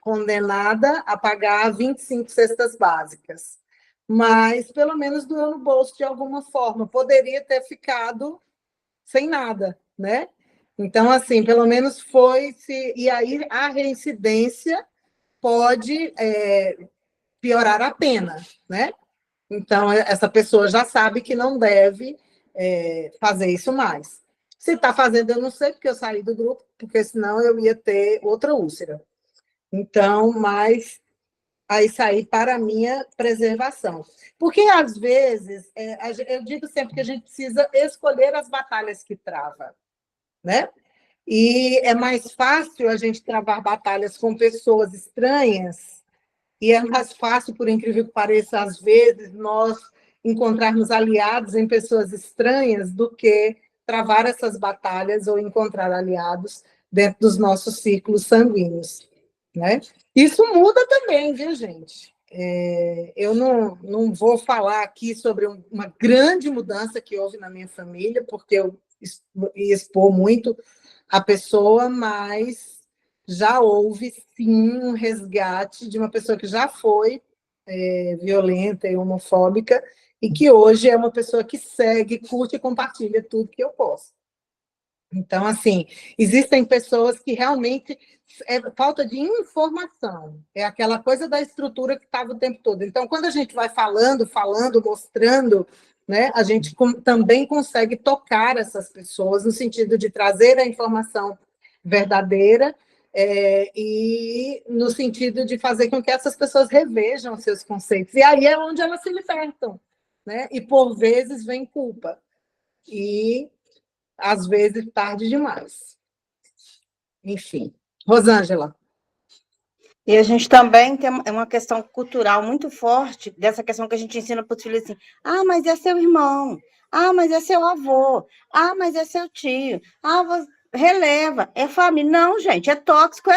condenada a pagar 25 cestas básicas, mas pelo menos doeu no bolso de alguma forma. Poderia ter ficado sem nada, né? Então, assim, pelo menos e aí a reincidência pode piorar a pena, né? Então, essa pessoa já sabe que não deve fazer isso mais. Se está fazendo, eu não sei, porque eu saí do grupo, porque senão eu ia ter outra úlcera. Então, mas aí saí para a minha preservação. Porque, às vezes, eu digo sempre que a gente precisa escolher as batalhas que trava, né? E é mais fácil a gente travar batalhas com pessoas estranhas, e é mais fácil, por incrível que pareça, às vezes, nós encontrarmos aliados em pessoas estranhas do que travar essas batalhas ou encontrar aliados dentro dos nossos círculos sanguíneos, né? Isso muda também, viu, gente? Eu não vou falar aqui sobre uma grande mudança que houve na minha família, porque eu ia expor muito a pessoa, mas já houve, sim, um resgate de uma pessoa que já foi violenta e homofóbica, e que hoje é uma pessoa que segue, curte e compartilha tudo que eu posto. Então, assim, existem pessoas que realmente é falta de informação, é aquela coisa da estrutura que estava o tempo todo. Então, quando a gente vai falando, mostrando, né, a gente também consegue tocar essas pessoas no sentido de trazer a informação verdadeira, e no sentido de fazer com que essas pessoas revejam seus conceitos. E aí é onde elas se libertam, né? E, por vezes, vem culpa. E, às vezes, tarde demais. Enfim. Rosângela. E a gente também tem uma questão cultural muito forte, dessa questão que a gente ensina para os filhos assim, mas é seu irmão, mas é seu avô, mas é seu tio, releva, é família. Não, gente, é tóxico,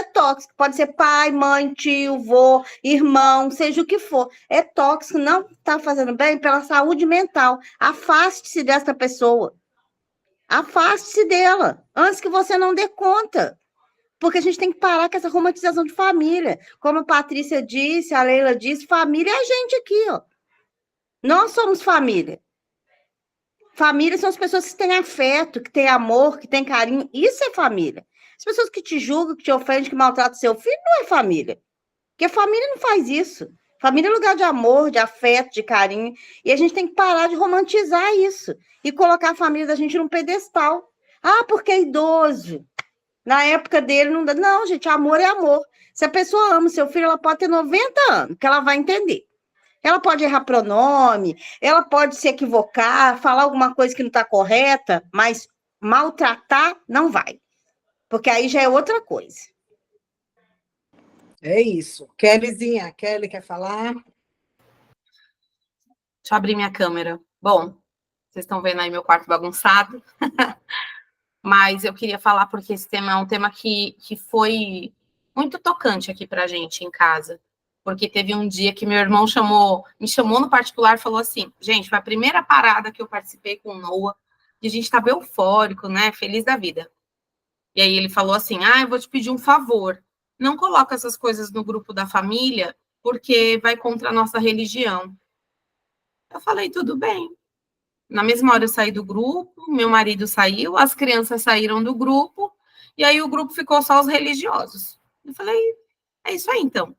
pode ser pai, mãe, tio, vô, irmão, seja o que for, é tóxico, não está fazendo bem pela saúde mental, afaste-se dessa pessoa, afaste-se dela, antes que você não dê conta. Porque a gente tem que parar com essa romantização de família. Como a Patrícia disse, a Leila disse, família é a gente aqui, ó. Nós somos família. Família são as pessoas que têm afeto, que têm amor, que têm carinho. Isso é família. As pessoas que te julgam, que te ofendem, que maltratam seu filho, não é família. Porque família não faz isso. Família é lugar de amor, de afeto, de carinho. E a gente tem que parar de romantizar isso. E colocar a família da gente num pedestal. Porque é idoso. Na época dele, não dá. Não, gente, amor é amor. Se a pessoa ama o seu filho, ela pode ter 90 anos, que ela vai entender. Ela pode errar pronome, ela pode se equivocar, falar alguma coisa que não está correta, mas maltratar não vai. Porque aí já é outra coisa. É isso. Kellyzinha, Kelly quer falar? Deixa eu abrir minha câmera. Bom, vocês estão vendo aí meu quarto bagunçado. Mas eu queria falar porque esse tema é um tema que foi muito tocante aqui para a gente em casa. Porque teve um dia que meu irmão me chamou no particular e falou assim, gente, foi a primeira parada que eu participei com o Noah, e a gente estava eufórico, né, feliz da vida. E aí ele falou assim, eu vou te pedir um favor, não coloca essas coisas no grupo da família, porque vai contra a nossa religião. Eu falei, tudo bem. Na mesma hora eu saí do grupo, meu marido saiu, as crianças saíram do grupo, e aí o grupo ficou só os religiosos. Eu falei, é isso aí então.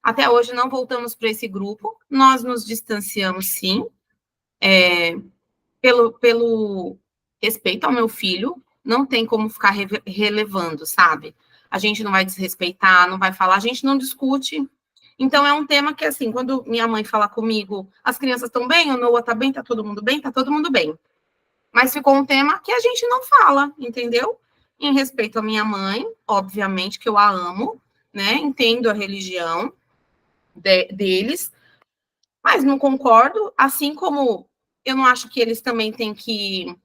Até hoje não voltamos para esse grupo, nós nos distanciamos sim, pelo respeito ao meu filho, não tem como ficar relevando, sabe? A gente não vai desrespeitar, não vai falar, a gente não discute. Então, é um tema que, assim, quando minha mãe fala comigo, as crianças estão bem, o Noah tá bem, tá todo mundo bem, tá todo mundo bem. Mas ficou um tema que a gente não fala, entendeu? Em respeito à minha mãe, obviamente que eu a amo, né? Entendo a religião deles, mas não concordo, assim como eu não acho que eles também têm que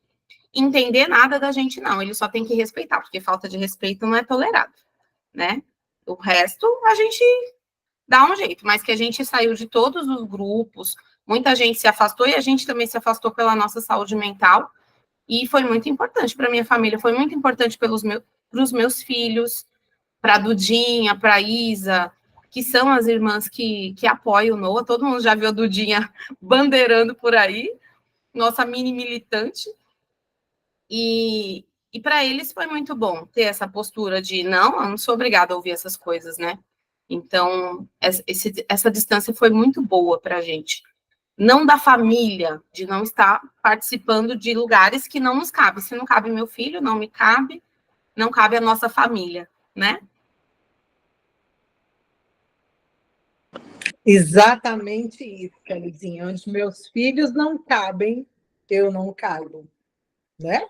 entender nada da gente, não. Eles só têm que respeitar, porque falta de respeito não é tolerado, né? O resto, a gente dá um jeito, mas que a gente saiu de todos os grupos, muita gente se afastou e a gente também se afastou pela nossa saúde mental, e foi muito importante para minha família, foi muito importante para os meus filhos, para a Dudinha, para a Isa, que são as irmãs que apoiam o Noah, todo mundo já viu a Dudinha bandeirando por aí, nossa mini militante, e para eles foi muito bom ter essa postura de, não, eu não sou obrigada a ouvir essas coisas, né? Então, essa distância foi muito boa para a gente. Não da família, de não estar participando de lugares que não nos cabem. Se não cabe meu filho, não me cabe, não cabe a nossa família, né? Exatamente isso, Kellyzinha. Onde meus filhos não cabem, eu não caibo, né?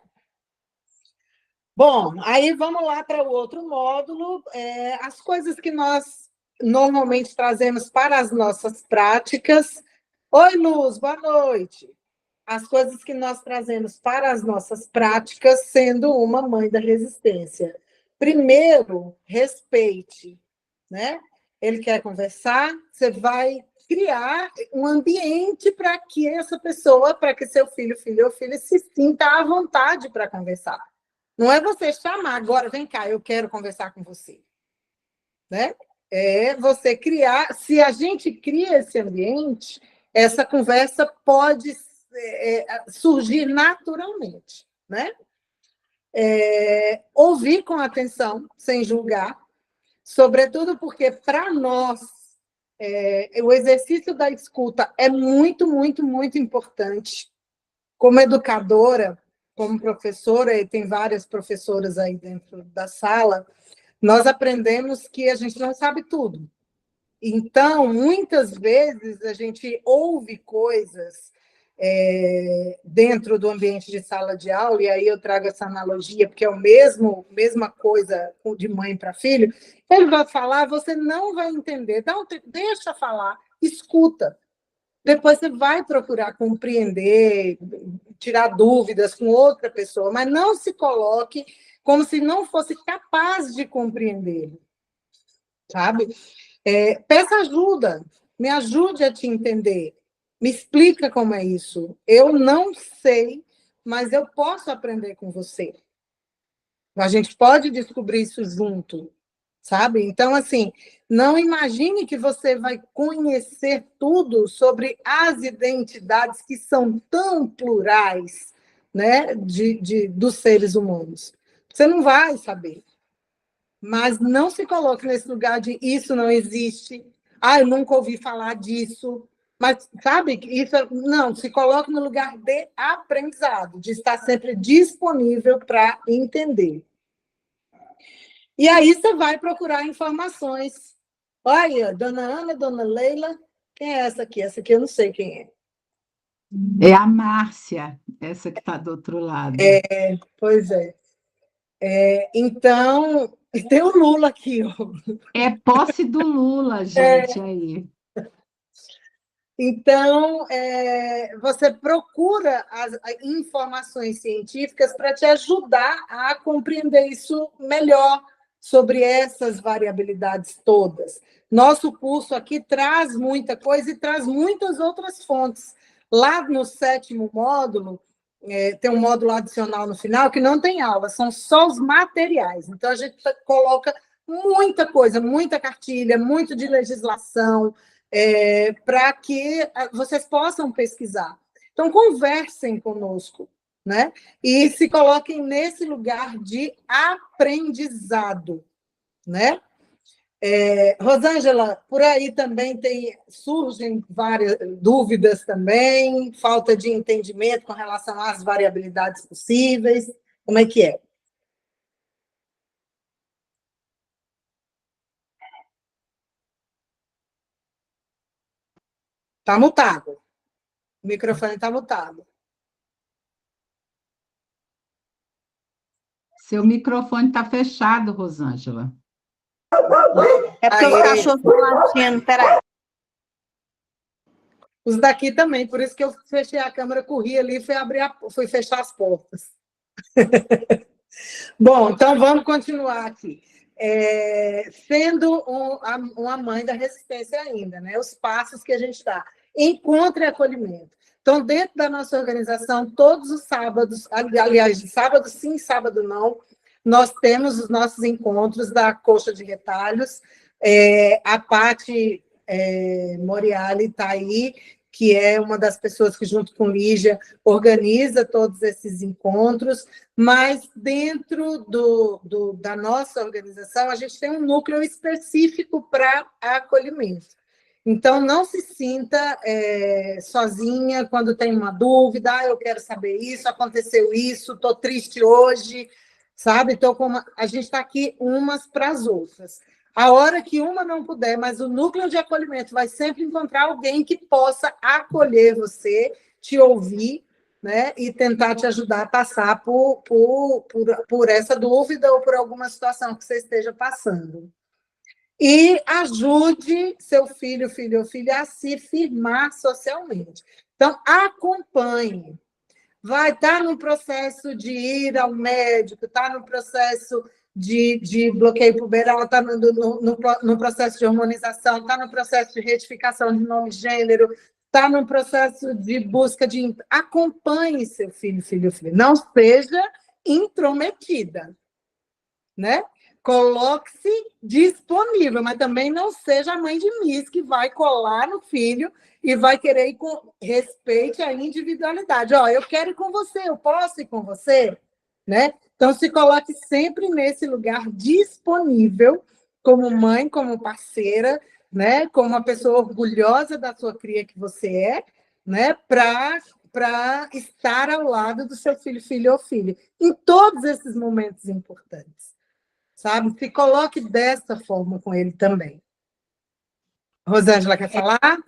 Bom, aí vamos lá para o outro módulo. As coisas que nós normalmente trazemos para as nossas práticas. Oi, Luz, boa noite. As coisas que nós trazemos para as nossas práticas, sendo uma mãe da resistência. Primeiro, respeite, né? Ele quer conversar, você vai criar um ambiente para que essa pessoa, para que seu filho, filha ou filha, se sinta à vontade para conversar. Não é você chamar, agora vem cá, eu quero conversar com você. Né? É você criar, se a gente cria esse ambiente, essa conversa pode surgir naturalmente. Né? Ouvir com atenção, sem julgar, sobretudo porque, para nós, o exercício da escuta é muito, muito, muito importante. Como educadora, como professora, e tem várias professoras aí dentro da sala, nós aprendemos que a gente não sabe tudo. Então, muitas vezes, a gente ouve coisas dentro do ambiente de sala de aula, e aí eu trago essa analogia, porque é a mesma coisa de mãe para filho. Ele vai falar, você não vai entender. Não, deixa falar, escuta. Depois você vai procurar compreender, tirar dúvidas com outra pessoa, mas não se coloque como se não fosse capaz de compreender, sabe? Peça ajuda, me ajude a te entender, me explica como é isso. Eu não sei, mas eu posso aprender com você. A gente pode descobrir isso junto, sabe? Então, assim, não imagine que você vai conhecer tudo sobre as identidades que são tão plurais, né, dos seres humanos. Você não vai saber. Mas não se coloque nesse lugar de isso não existe, eu nunca ouvi falar disso. Mas, sabe, isso não, se coloque no lugar de aprendizado, de estar sempre disponível para entender. E aí você vai procurar informações. Olha, dona Ana, dona Leila, quem é essa aqui? Essa aqui eu não sei quem é. É a Márcia, essa que está do outro lado. Pois é. Então, tem o Lula aqui, ó. É posse do Lula, gente, aí. Então, você procura as informações científicas para te ajudar a compreender isso melhor, sobre essas variabilidades todas. Nosso curso aqui traz muita coisa e traz muitas outras fontes. Lá no 7º módulo, tem um módulo adicional no final que não tem aula, são só os materiais. Então, a gente coloca muita coisa, muita cartilha, muito de legislação, para que vocês possam pesquisar. Então, conversem conosco, né? E se coloquem nesse lugar de aprendizado, né? Rosângela, por aí também surgem várias dúvidas também, falta de entendimento com relação às variabilidades possíveis. Como é que é? Está mutado. O microfone está mutado. Seu microfone está fechado, Rosângela. É porque os cachorros estão latindo, peraí. Os daqui também, por isso que eu fechei a câmera, corri ali e fui fechar as portas. Bom, então vamos continuar aqui. Sendo uma mãe da resistência ainda, né? Os passos que a gente dá. Encontro e acolhimento. Então, dentro da nossa organização, todos os sábados, aliás, de sábado sim, sábado não, nós temos os nossos encontros da Coxa de Retalhos. A Paty Moriali está aí, que é uma das pessoas que, junto com Lígia, organiza todos esses encontros, mas dentro da nossa organização, a gente tem um núcleo específico para acolhimento. Então, não se sinta sozinha quando tem uma dúvida, eu quero saber isso, aconteceu isso, estou triste hoje, sabe? Então, a gente está aqui umas para as outras. A hora que uma não puder, mas o núcleo de acolhimento vai sempre encontrar alguém que possa acolher você, te ouvir, né, e tentar te ajudar a passar por essa dúvida ou por alguma situação que você esteja passando. E ajude seu filho, filha ou filha a se firmar socialmente. Então, acompanhe. Vai estar no processo de ir ao médico, está no processo de bloqueio puberal, está no processo de hormonização, está no processo de retificação de nome e gênero, está no processo de busca de... Acompanhe seu filho, filha ou filha. Não seja intrometida, né? Coloque-se disponível, mas também não seja a mãe de Miss que vai colar no filho e vai querer ir com respeito à individualidade. Eu quero ir com você, eu posso ir com você? Né? Então, se coloque sempre nesse lugar disponível, como mãe, como parceira, né? Como uma pessoa orgulhosa da sua cria que você é, né? Para estar ao lado do seu filho, filha ou filha, em todos esses momentos importantes. sabe? Se coloque dessa forma com ele também. Rosângela, quer falar?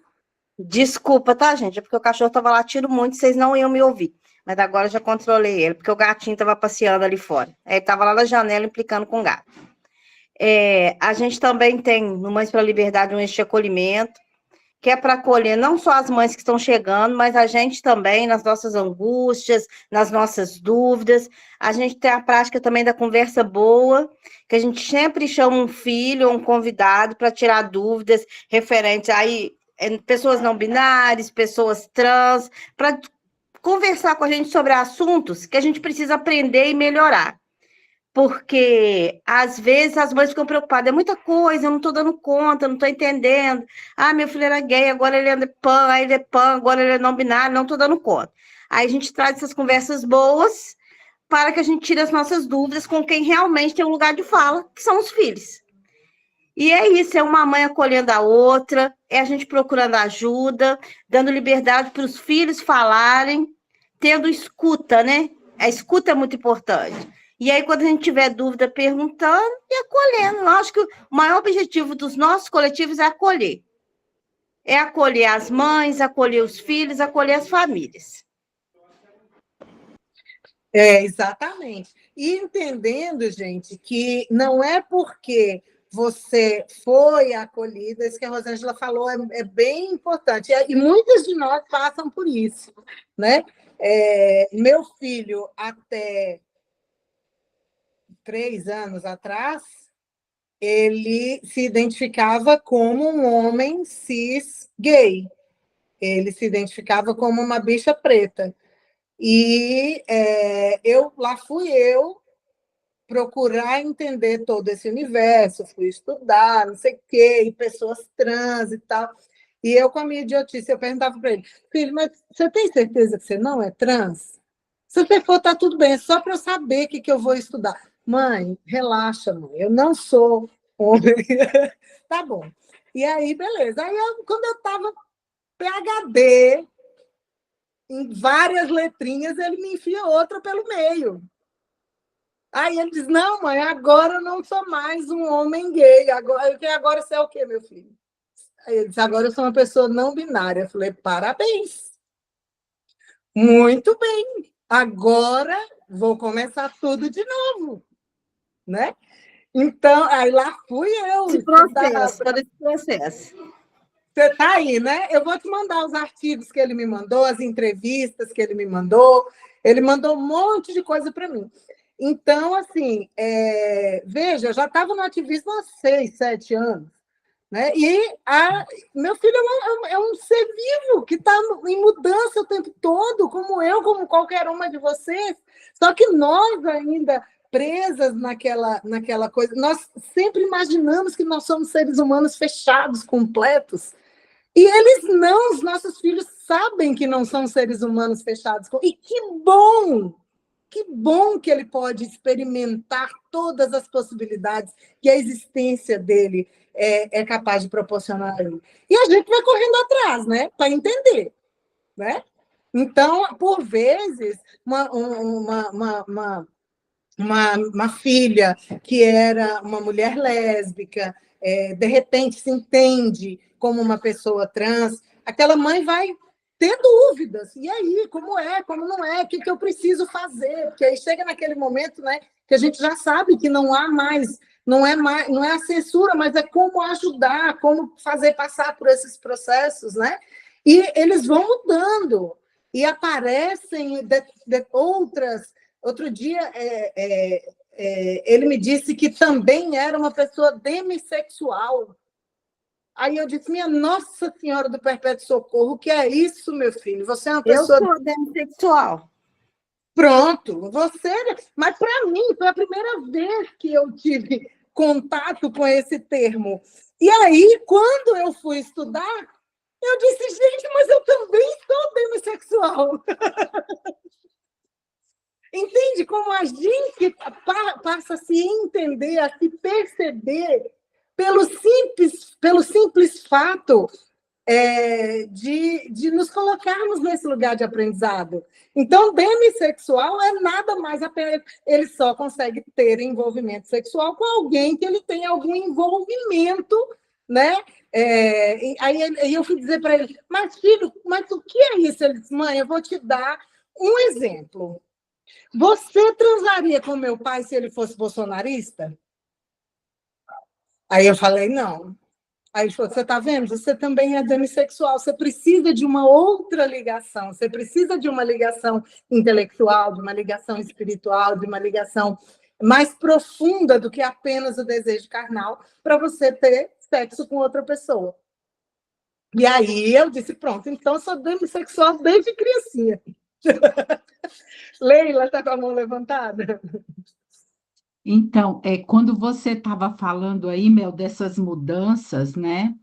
Desculpa, tá, gente? É porque o cachorro estava latindo muito, vocês não iam me ouvir. Mas agora eu já controlei ele, porque o gatinho estava passeando ali fora. Ele estava lá na janela implicando com o gato. A gente também tem, no Mães para a Liberdade, um eixo de acolhimento, que é para acolher não só as mães que estão chegando, mas a gente também, nas nossas angústias, nas nossas dúvidas. A gente tem a prática também da conversa boa, que a gente sempre chama um filho ou um convidado para tirar dúvidas referentes aí, pessoas não binárias, pessoas trans, para conversar com a gente sobre assuntos que a gente precisa aprender e melhorar. Porque, às vezes, as mães ficam preocupadas. É muita coisa, eu não estou dando conta, não estou entendendo. Ah, meu filho era gay, agora ele é pan, aí ele é pan, agora ele é não binário, não estou dando conta. Aí a gente traz essas conversas boas para que a gente tire as nossas dúvidas com quem realmente tem um lugar de fala, que são os filhos. E é isso, é uma mãe acolhendo a outra, é a gente procurando ajuda, dando liberdade para os filhos falarem, tendo escuta, né? A escuta é muito importante. E aí, quando a gente tiver dúvida, perguntando e acolhendo. Eu acho que o maior objetivo dos nossos coletivos é acolher. É acolher as mães, acolher os filhos, acolher as famílias. Exatamente. E entendendo, gente, que não é porque você foi acolhida, isso que a Rosângela falou é bem importante. E muitas de nós passam por isso, né? Meu filho, até 3 anos atrás, ele se identificava como um homem cis gay. Ele se identificava como uma bicha preta. E lá fui eu procurar entender todo esse universo, fui estudar, não sei o quê, e pessoas trans e tal. E eu, com a minha idiotice, eu perguntava para ele, filho, mas você tem certeza que você não é trans? Se você for, tá tudo bem, é só para eu saber o que eu vou estudar. Mãe, relaxa, mãe, eu não sou homem. Tá bom. E aí, beleza. Aí, quando eu estava PhD, em várias letrinhas, ele me enfia outra pelo meio. Aí ele diz, não, mãe, agora eu não sou mais um homem gay. Agora você é o quê, meu filho? Aí ele disse, agora eu sou uma pessoa não binária. Eu falei, parabéns. Muito bem. Agora vou começar tudo de novo. Né? Então, aí lá fui eu. Esse processo, todo esse processo. Você está aí, né? Eu vou te mandar os artigos que ele me mandou, as entrevistas que ele me mandou. Ele mandou um monte de coisa para mim. Então, assim, veja, eu já estava no ativismo há 6, 7 anos. Né? E meu filho é um ser vivo que está em mudança o tempo todo, como eu, como qualquer uma de vocês. Só que nós ainda presas naquela coisa, nós sempre imaginamos que nós somos seres humanos fechados, completos. E eles não, os nossos filhos sabem que não são seres humanos fechados. E que bom que ele pode experimentar todas as possibilidades que a existência dele é capaz de proporcionar a ele. E a gente vai correndo atrás, né, para entender. Né? Então, por vezes, uma filha que era uma mulher lésbica, de repente se entende como uma pessoa trans, aquela mãe vai ter dúvidas. E aí, como é, como não é, o que eu preciso fazer? Porque aí chega naquele momento, né, que a gente já sabe que não há mais, não é a censura, mas é como ajudar, como fazer passar por esses processos, né? E eles vão mudando, e aparecem outras. Outro dia, ele me disse que também era uma pessoa demissexual. Aí eu disse, minha Nossa Senhora do Perpétuo Socorro, o que é isso, meu filho? Você é uma pessoa... Eu sou demissexual. Pronto, você... Mas, para mim, foi a primeira vez que eu tive contato com esse termo. E aí, quando eu fui estudar, eu disse, gente, mas eu também sou demissexual. Entende como a gente passa a se entender, a se perceber pelo simples fato de nos colocarmos nesse lugar de aprendizado. Então, demissexual é nada mais apenas, ele só consegue ter envolvimento sexual com alguém que ele tem algum envolvimento, né? Aí eu fui dizer para ele, mas filho, mas o que é isso? Ele disse, mãe, eu vou te dar um exemplo. Você transaria com meu pai se ele fosse bolsonarista? Aí eu falei, não. Aí ele falou, você está vendo? Você também é demissexual, você precisa de uma outra ligação, você precisa de uma ligação intelectual, de uma ligação espiritual, de uma ligação mais profunda do que apenas o desejo carnal para você ter sexo com outra pessoa. E aí eu disse, pronto, então eu sou demissexual desde criancinha. Leila está com a mão levantada? Então, quando você estava falando aí, Mel, dessas mudanças, né?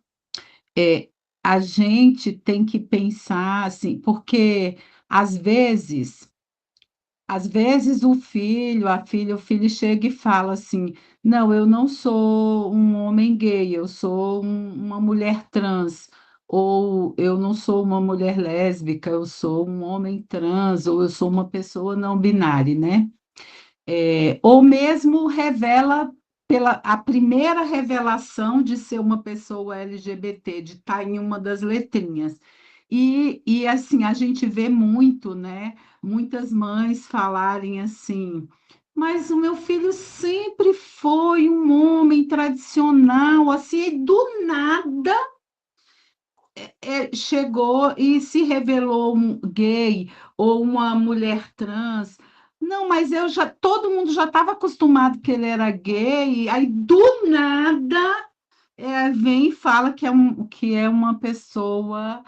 A gente tem que pensar assim, porque às vezes o filho chega e fala assim: não, eu não sou um homem gay, eu sou uma mulher trans, ou eu não sou uma mulher lésbica, eu sou um homem trans, ou eu sou uma pessoa não binária, né? Ou mesmo revela pela a primeira revelação de ser uma pessoa LGBT, de estar em uma das letrinhas. E assim, a gente vê muito, né? Muitas mães falarem assim, mas o meu filho sempre foi um homem tradicional, assim, e do nada chegou e se revelou um gay ou uma mulher trans. Não, mas todo mundo já estava acostumado que ele era gay, aí do nada vem e fala que é uma pessoa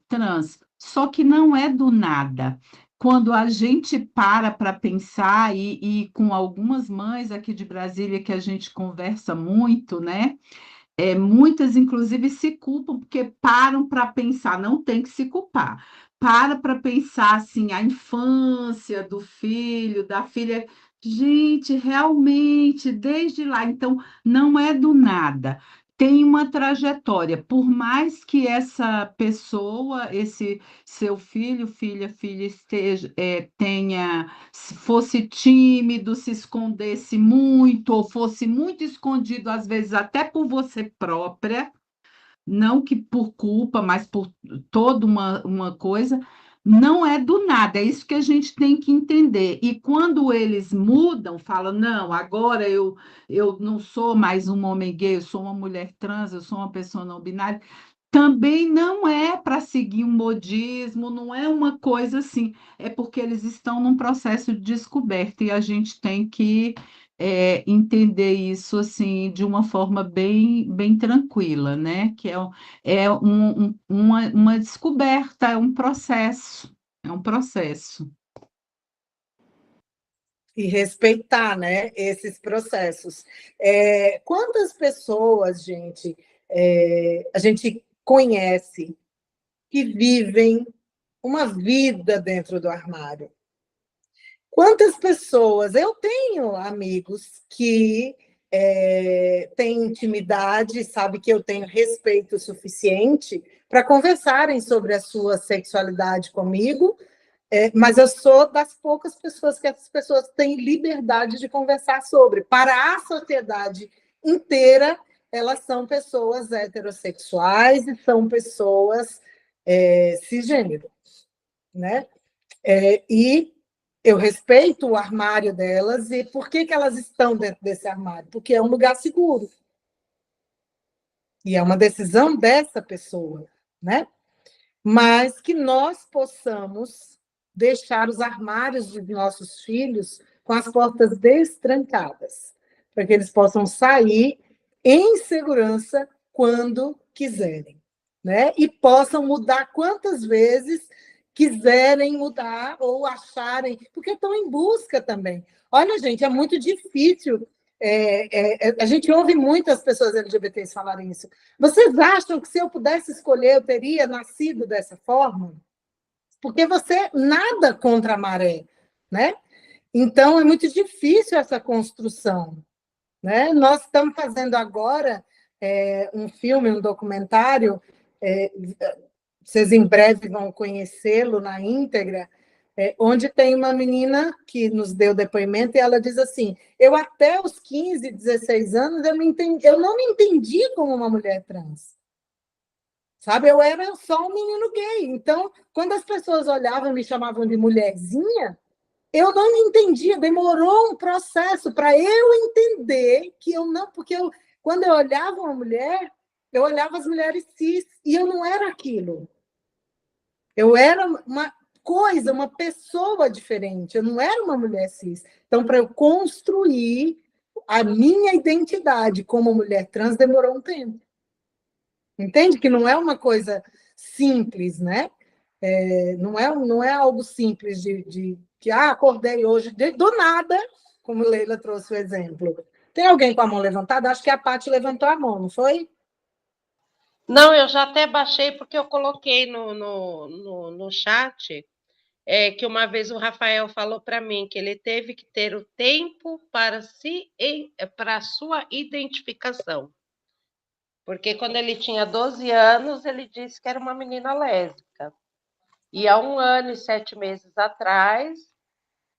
trans. Só que não é do nada. Quando a gente para pensar, e com algumas mães aqui de Brasília que a gente conversa muito, né? Muitas, inclusive, se culpam porque param para pensar, não tem que se culpar. Para pensar assim, a infância do filho, da filha. Gente, realmente, desde lá, então, não é do nada. Tem uma trajetória. Por mais que essa pessoa, esse seu filho, filha esteja, fosse tímido, se escondesse muito, ou fosse muito escondido, às vezes até por você própria, não que por culpa, mas por toda uma coisa, não é do nada, é isso que a gente tem que entender. E quando eles mudam, falam, não, agora eu não sou mais um homem gay, eu sou uma mulher trans, eu sou uma pessoa não binária, também não é para seguir um modismo, não é uma coisa assim, é porque eles estão num processo de descoberta e a gente tem que entender isso assim de uma forma bem tranquila, né? Que uma descoberta, é um processo, é um processo. E respeitar, né, esses processos. Quantas pessoas, gente, a gente conhece que vivem uma vida dentro do armário? Quantas pessoas? Eu tenho amigos que têm intimidade, sabe que eu tenho respeito suficiente para conversarem sobre a sua sexualidade comigo, mas eu sou das poucas pessoas que essas pessoas têm liberdade de conversar sobre. Para a sociedade inteira, elas são pessoas heterossexuais e são pessoas cisgênero, né? E eu respeito o armário delas, e por que elas estão dentro desse armário? Porque é um lugar seguro. E é uma decisão dessa pessoa, né? Mas que nós possamos deixar os armários dos nossos filhos com as portas destrancadas, para que eles possam sair em segurança quando quiserem, né? E possam mudar quantas vezes quiserem mudar ou acharem, porque estão em busca também. Olha, gente, é muito difícil. A gente ouve muitas pessoas LGBTs falarem isso. Vocês acham que se eu pudesse escolher, eu teria nascido dessa forma? Porque você nada contra a maré, né? Então, é muito difícil essa construção, né? Nós estamos fazendo agora um filme, um documentário vocês em breve vão conhecê-lo na íntegra, onde tem uma menina que nos deu depoimento e ela diz assim, eu até os 15, 16 anos, eu não me entendi como uma mulher trans. Sabe, eu era só um menino gay. Então, quando as pessoas olhavam e me chamavam de mulherzinha, eu não me entendia, demorou um processo para eu entender que eu não... Porque quando eu olhava uma mulher, eu olhava as mulheres cis, e eu não era aquilo. Eu era uma coisa, uma pessoa diferente, eu não era uma mulher cis. Então, para eu construir a minha identidade como mulher trans, demorou um tempo. Entende que não é uma coisa simples, né? Não é algo simples de que acordei hoje do nada, como Leila trouxe o exemplo. Tem alguém com a mão levantada? Acho que a Paty levantou a mão, não foi? Não, eu já até baixei porque eu coloquei no chat que uma vez o Rafael falou para mim que ele teve que ter o tempo para a sua identificação. Porque quando ele tinha 12 anos, ele disse que era uma menina lésbica. E há 1 ano e 7 meses atrás,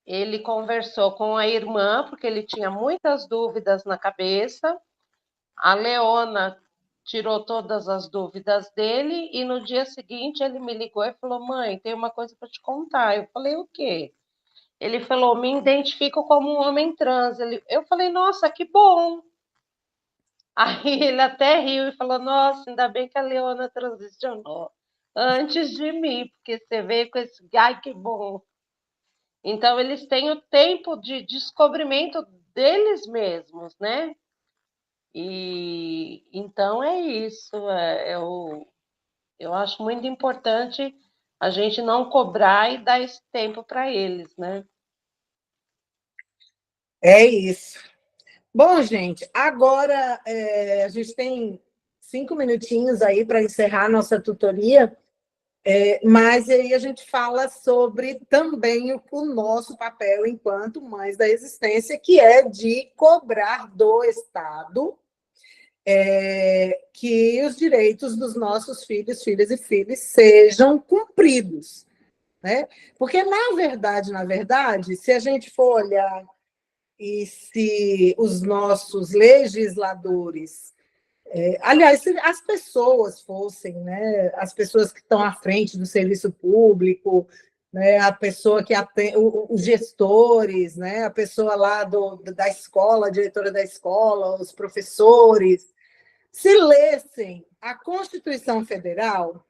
ele conversou com a irmã, porque ele tinha muitas dúvidas na cabeça. A Leona tirou todas as dúvidas dele e no dia seguinte ele me ligou e falou: mãe, tem uma coisa para te contar. Eu falei: o quê? Ele falou: me identifico como um homem trans. Eu falei: nossa, que bom. Aí ele até riu e falou: nossa, ainda bem que a Leona transicionou antes de mim, porque você veio com esse... Ai, que bom. Então, eles têm o tempo de descobrimento deles mesmos, né? E então é isso. Eu acho muito importante a gente não cobrar e dar esse tempo para eles, né? É isso. Bom, gente, agora a gente tem 5 minutinhos aí para encerrar a nossa tutoria, mas aí a gente fala sobre também o nosso papel enquanto mães da existência, que é de cobrar do Estado que os direitos dos nossos filhos, filhas e filhos sejam cumpridos, né? Porque, na verdade, se a gente for olhar e se os nossos legisladores, aliás, se as pessoas fossem, né, as pessoas que estão à frente do serviço público, né, a pessoa que atende, os gestores, né, a pessoa lá da escola, a diretora da escola, os professores, se lessem a Constituição Federal,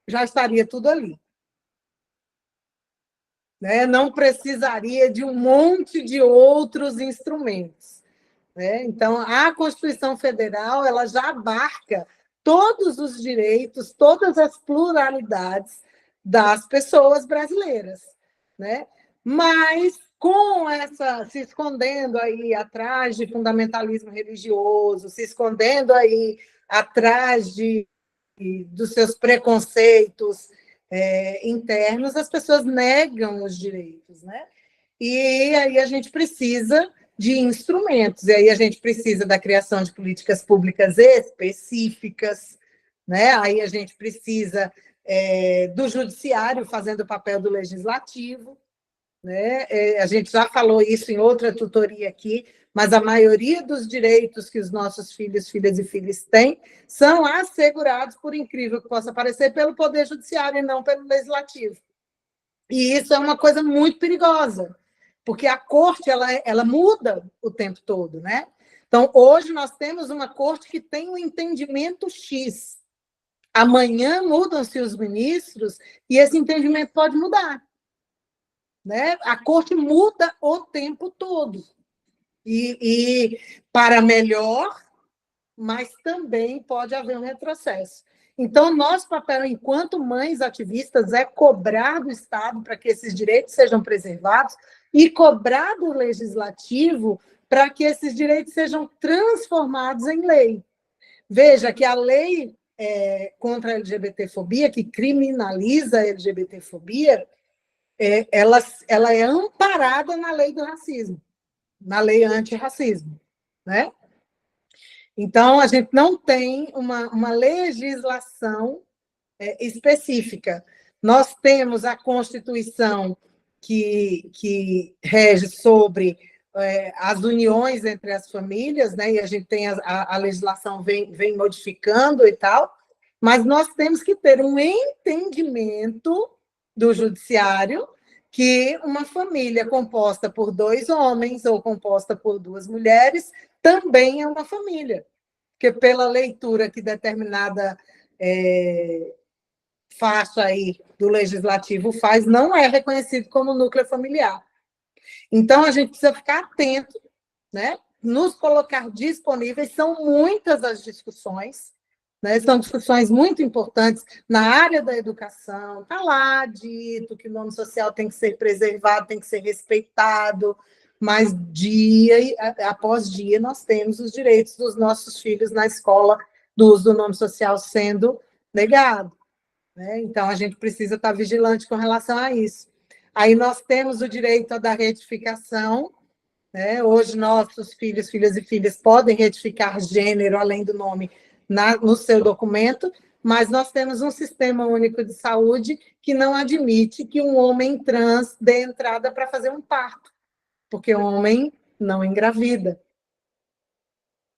já estaria tudo ali. Né? Não precisaria de um monte de outros instrumentos. Né? Então, a Constituição Federal ela já abarca todos os direitos, todas as pluralidades das pessoas brasileiras. Né? Mas, com essa, se escondendo aí atrás de fundamentalismo religioso, se escondendo aí atrás dos seus preconceitos internos, as pessoas negam os direitos, né? E aí a gente precisa de instrumentos, e aí a gente precisa da criação de políticas públicas específicas, né? Aí a gente precisa do judiciário fazendo o papel do legislativo, né? A gente já falou isso em outra tutoria aqui, mas a maioria dos direitos que os nossos filhos, filhas e filhos têm são assegurados, por incrível que possa parecer, pelo Poder Judiciário e não pelo Legislativo. E isso é uma coisa muito perigosa, porque a corte ela muda o tempo todo, né? Então, hoje nós temos uma corte que tem um entendimento X. Amanhã mudam-se os ministros e esse entendimento pode mudar. Né? A corte muda o tempo todo. E para melhor, mas também pode haver um retrocesso. Então, nosso papel enquanto mães ativistas é cobrar do Estado para que esses direitos sejam preservados e cobrar do Legislativo para que esses direitos sejam transformados em lei. Veja que a lei contra a LGBTfobia, que criminaliza a LGBTfobia, ela é amparada na lei do racismo, na lei antirracismo, né? Então, a gente não tem uma legislação específica. Nós temos a Constituição que rege sobre as uniões entre as famílias, né? E a gente tem a legislação vem modificando e tal, mas nós temos que ter um entendimento do judiciário que uma família composta por 2 homens ou composta por 2 mulheres também é uma família, porque pela leitura que determinada faixa aí do legislativo faz, não é reconhecido como núcleo familiar. Então, a gente precisa ficar atento, né? Nos colocar disponíveis, são muitas as discussões, né? São discussões muito importantes na área da educação, está lá dito que o nome social tem que ser preservado, tem que ser respeitado, mas dia após dia nós temos os direitos dos nossos filhos na escola do uso do nome social sendo negado, né? Então, a gente precisa estar vigilante com relação a isso. Aí nós temos o direito da retificação, né? Hoje, nossos filhos, filhas e filhas podem retificar gênero, além do nome, no seu documento, mas nós temos um sistema único de saúde que não admite que um homem trans dê entrada para fazer um parto, porque o homem não engravida,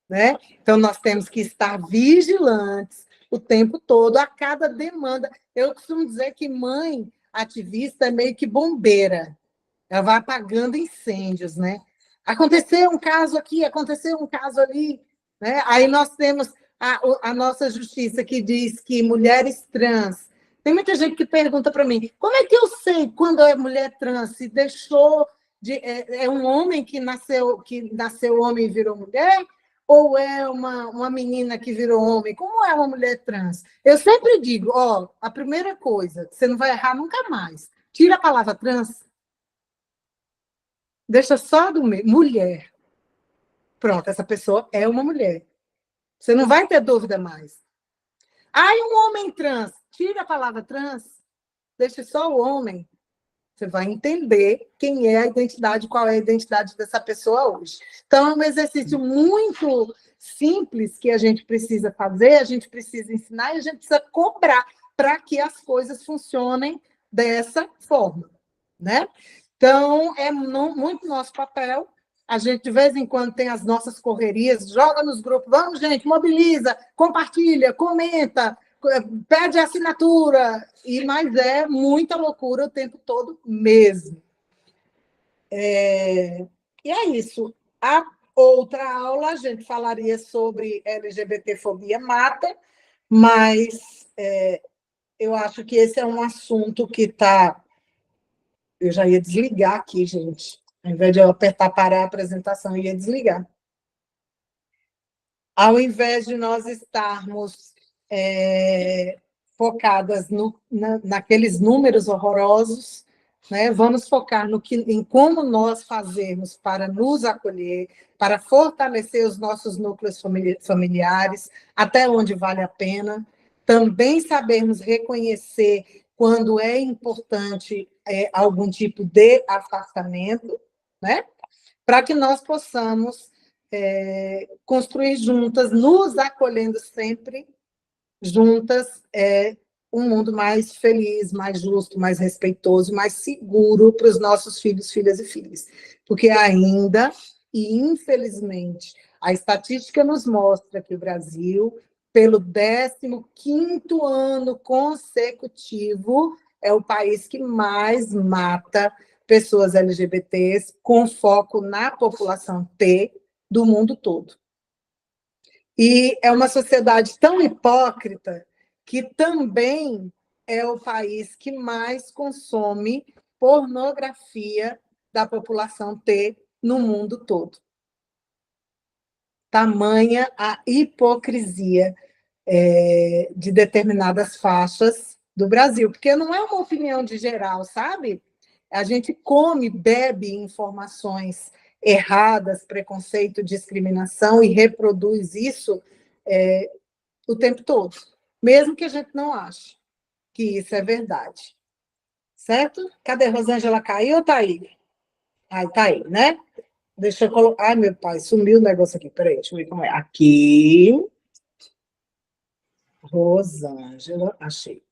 né? Então, nós temos que estar vigilantes o tempo todo, a cada demanda. Eu costumo dizer que mãe ativista é meio que bombeira, ela vai apagando incêndios, né? Aconteceu um caso aqui, aconteceu um caso ali, né? Aí nós temos a nossa justiça que diz que mulheres trans. Tem muita gente que pergunta para mim, como é que eu sei quando é mulher trans? Se deixou de. É um homem que nasceu homem e virou mulher? Ou é uma menina que virou homem? Como é uma mulher trans? Eu sempre digo, a primeira coisa, você não vai errar nunca mais. Tira a palavra trans, deixa só do meio, mulher. Pronto, essa pessoa é uma mulher. Você não vai ter dúvida mais. E um homem trans, tira a palavra trans, deixa só o homem. Você vai entender quem é a identidade, qual é a identidade dessa pessoa hoje. Então, é um exercício muito simples que a gente precisa fazer, a gente precisa ensinar e a gente precisa cobrar para que as coisas funcionem dessa forma, né? Então, é muito nosso papel. A gente, de vez em quando, tem as nossas correrias, joga nos grupos, vamos, gente, mobiliza, compartilha, comenta, pede assinatura, mas é muita loucura o tempo todo mesmo. E é isso. A outra aula, a gente falaria sobre LGBTfobia mata, mas eu acho que esse é um assunto que está... Eu já ia desligar aqui, gente. Ao invés de eu apertar parar a apresentação, eu ia desligar. Ao invés de nós estarmos focadas naqueles números horrorosos, né? Vamos focar em como nós fazemos para nos acolher, para fortalecer os nossos núcleos familiares, até onde vale a pena. Também sabermos reconhecer quando é importante algum tipo de afastamento, né? Para que nós possamos construir juntas, nos acolhendo sempre, juntas, um mundo mais feliz, mais justo, mais respeitoso, mais seguro para os nossos filhos, filhas e filhas. Porque ainda, e infelizmente, a estatística nos mostra que o Brasil, pelo 15º ano consecutivo, é o país que mais mata pessoas LGBTs, com foco na população T do mundo todo. E é uma sociedade tão hipócrita que também é o país que mais consome pornografia da população T no mundo todo. Tamanha a hipocrisia de determinadas faixas do Brasil, porque não é uma opinião de geral, sabe? A gente come, bebe informações erradas, preconceito, discriminação, e reproduz isso o tempo todo, mesmo que a gente não ache que isso é verdade. Certo? Cadê? Rosângela caiu ou está aí? Está aí, né? Deixa eu colocar. Ai, meu pai, sumiu o negócio aqui. Peraí, deixa eu ver como é. Aqui. Rosângela, achei.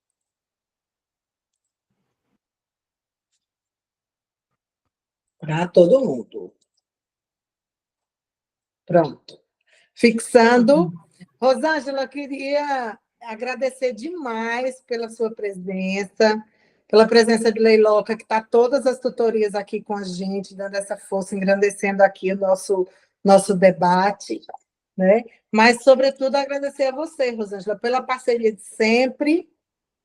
Para todo mundo. Pronto. Fixando. Rosângela, eu queria agradecer demais pela sua presença, pela presença de Leiloca, que está todas as tutorias aqui com a gente, dando essa força, engrandecendo aqui o nosso debate, né? Mas, sobretudo, agradecer a você, Rosângela, pela parceria de sempre,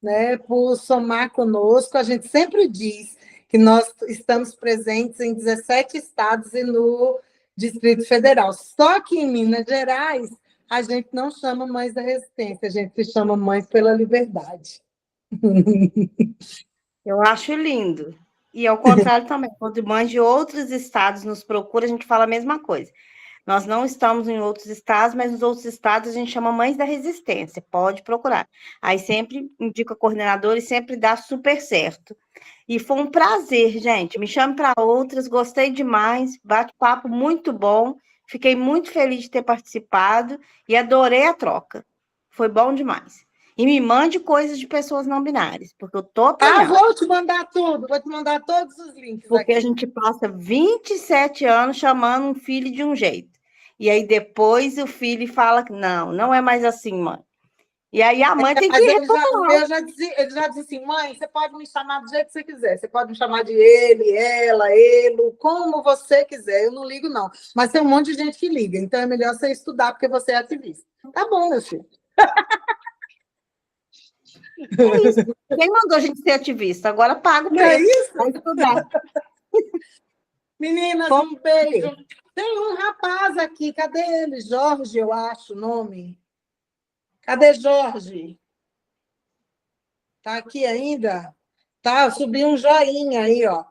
né? Por somar conosco. A gente sempre diz que nós estamos presentes em 17 estados e no Distrito Federal. Só que em Minas Gerais, a gente não chama Mães da Resistência, a gente se chama Mães pela Liberdade. Eu acho lindo. E ao contrário também, quando mães de outros estados nos procuram, a gente fala a mesma coisa. Nós não estamos em outros estados, mas nos outros estados a gente chama Mães da Resistência, pode procurar. Aí sempre indica coordenador e sempre dá super certo. E foi um prazer, gente. Me chame para outras, gostei demais, bate-papo muito bom. Fiquei muito feliz de ter participado e adorei a troca. Foi bom demais. E me mande coisas de pessoas não binárias, porque eu tô apanhando. Vou te mandar tudo, vou te mandar todos os links Porque aqui. a gente passa 27 anos chamando um filho de um jeito. E aí depois o filho fala que não é mais assim, mãe. E aí a mãe tem que Ele já disse assim, mãe, você pode me chamar do jeito que você quiser. Você pode me chamar de ele, ela, ele, como você quiser. Eu não ligo, não. Mas tem um monte de gente que liga. Então é melhor você estudar, porque você é ativista. Tá bom, meu filho. É isso. Quem mandou a gente ser ativista? Agora paga o Não é preço. isso? Vai estudar. Meninas, um beijo. Tem um rapaz aqui. Cadê ele? Jorge, eu acho o nome. Cadê Jorge? Tá aqui ainda? Tá, subi um joinha aí, ó.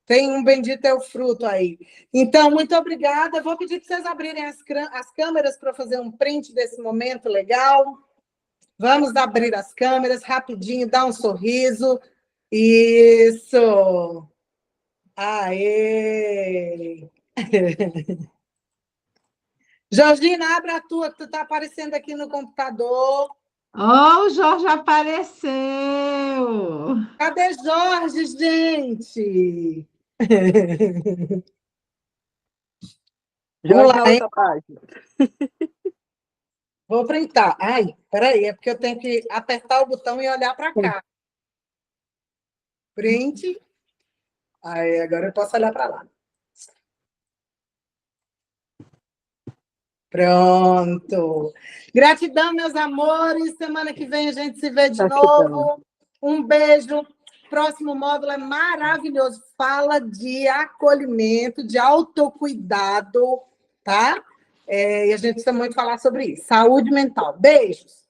Tem um bendito é o fruto aí. Então, muito obrigada. Eu vou pedir para vocês abrirem as câmeras para fazer um print desse momento legal. Vamos abrir as câmeras rapidinho, dar um sorriso. Isso. Aê! Georgina, abre a tua, que tu está aparecendo aqui no computador. Oh, o Jorge apareceu! Cadê Jorge, gente? Vamos Jorge lá, na hein? outra página. Vou printar. Ai, peraí, é porque eu tenho que apertar o botão e olhar para cá. Print. Aí, agora eu posso olhar para lá. Pronto. Gratidão, meus amores. Semana que vem a gente se vê de novo. Um beijo. Próximo módulo é maravilhoso. Fala de acolhimento, de autocuidado, tá? E a gente precisa muito falar sobre isso. Saúde mental. Beijos.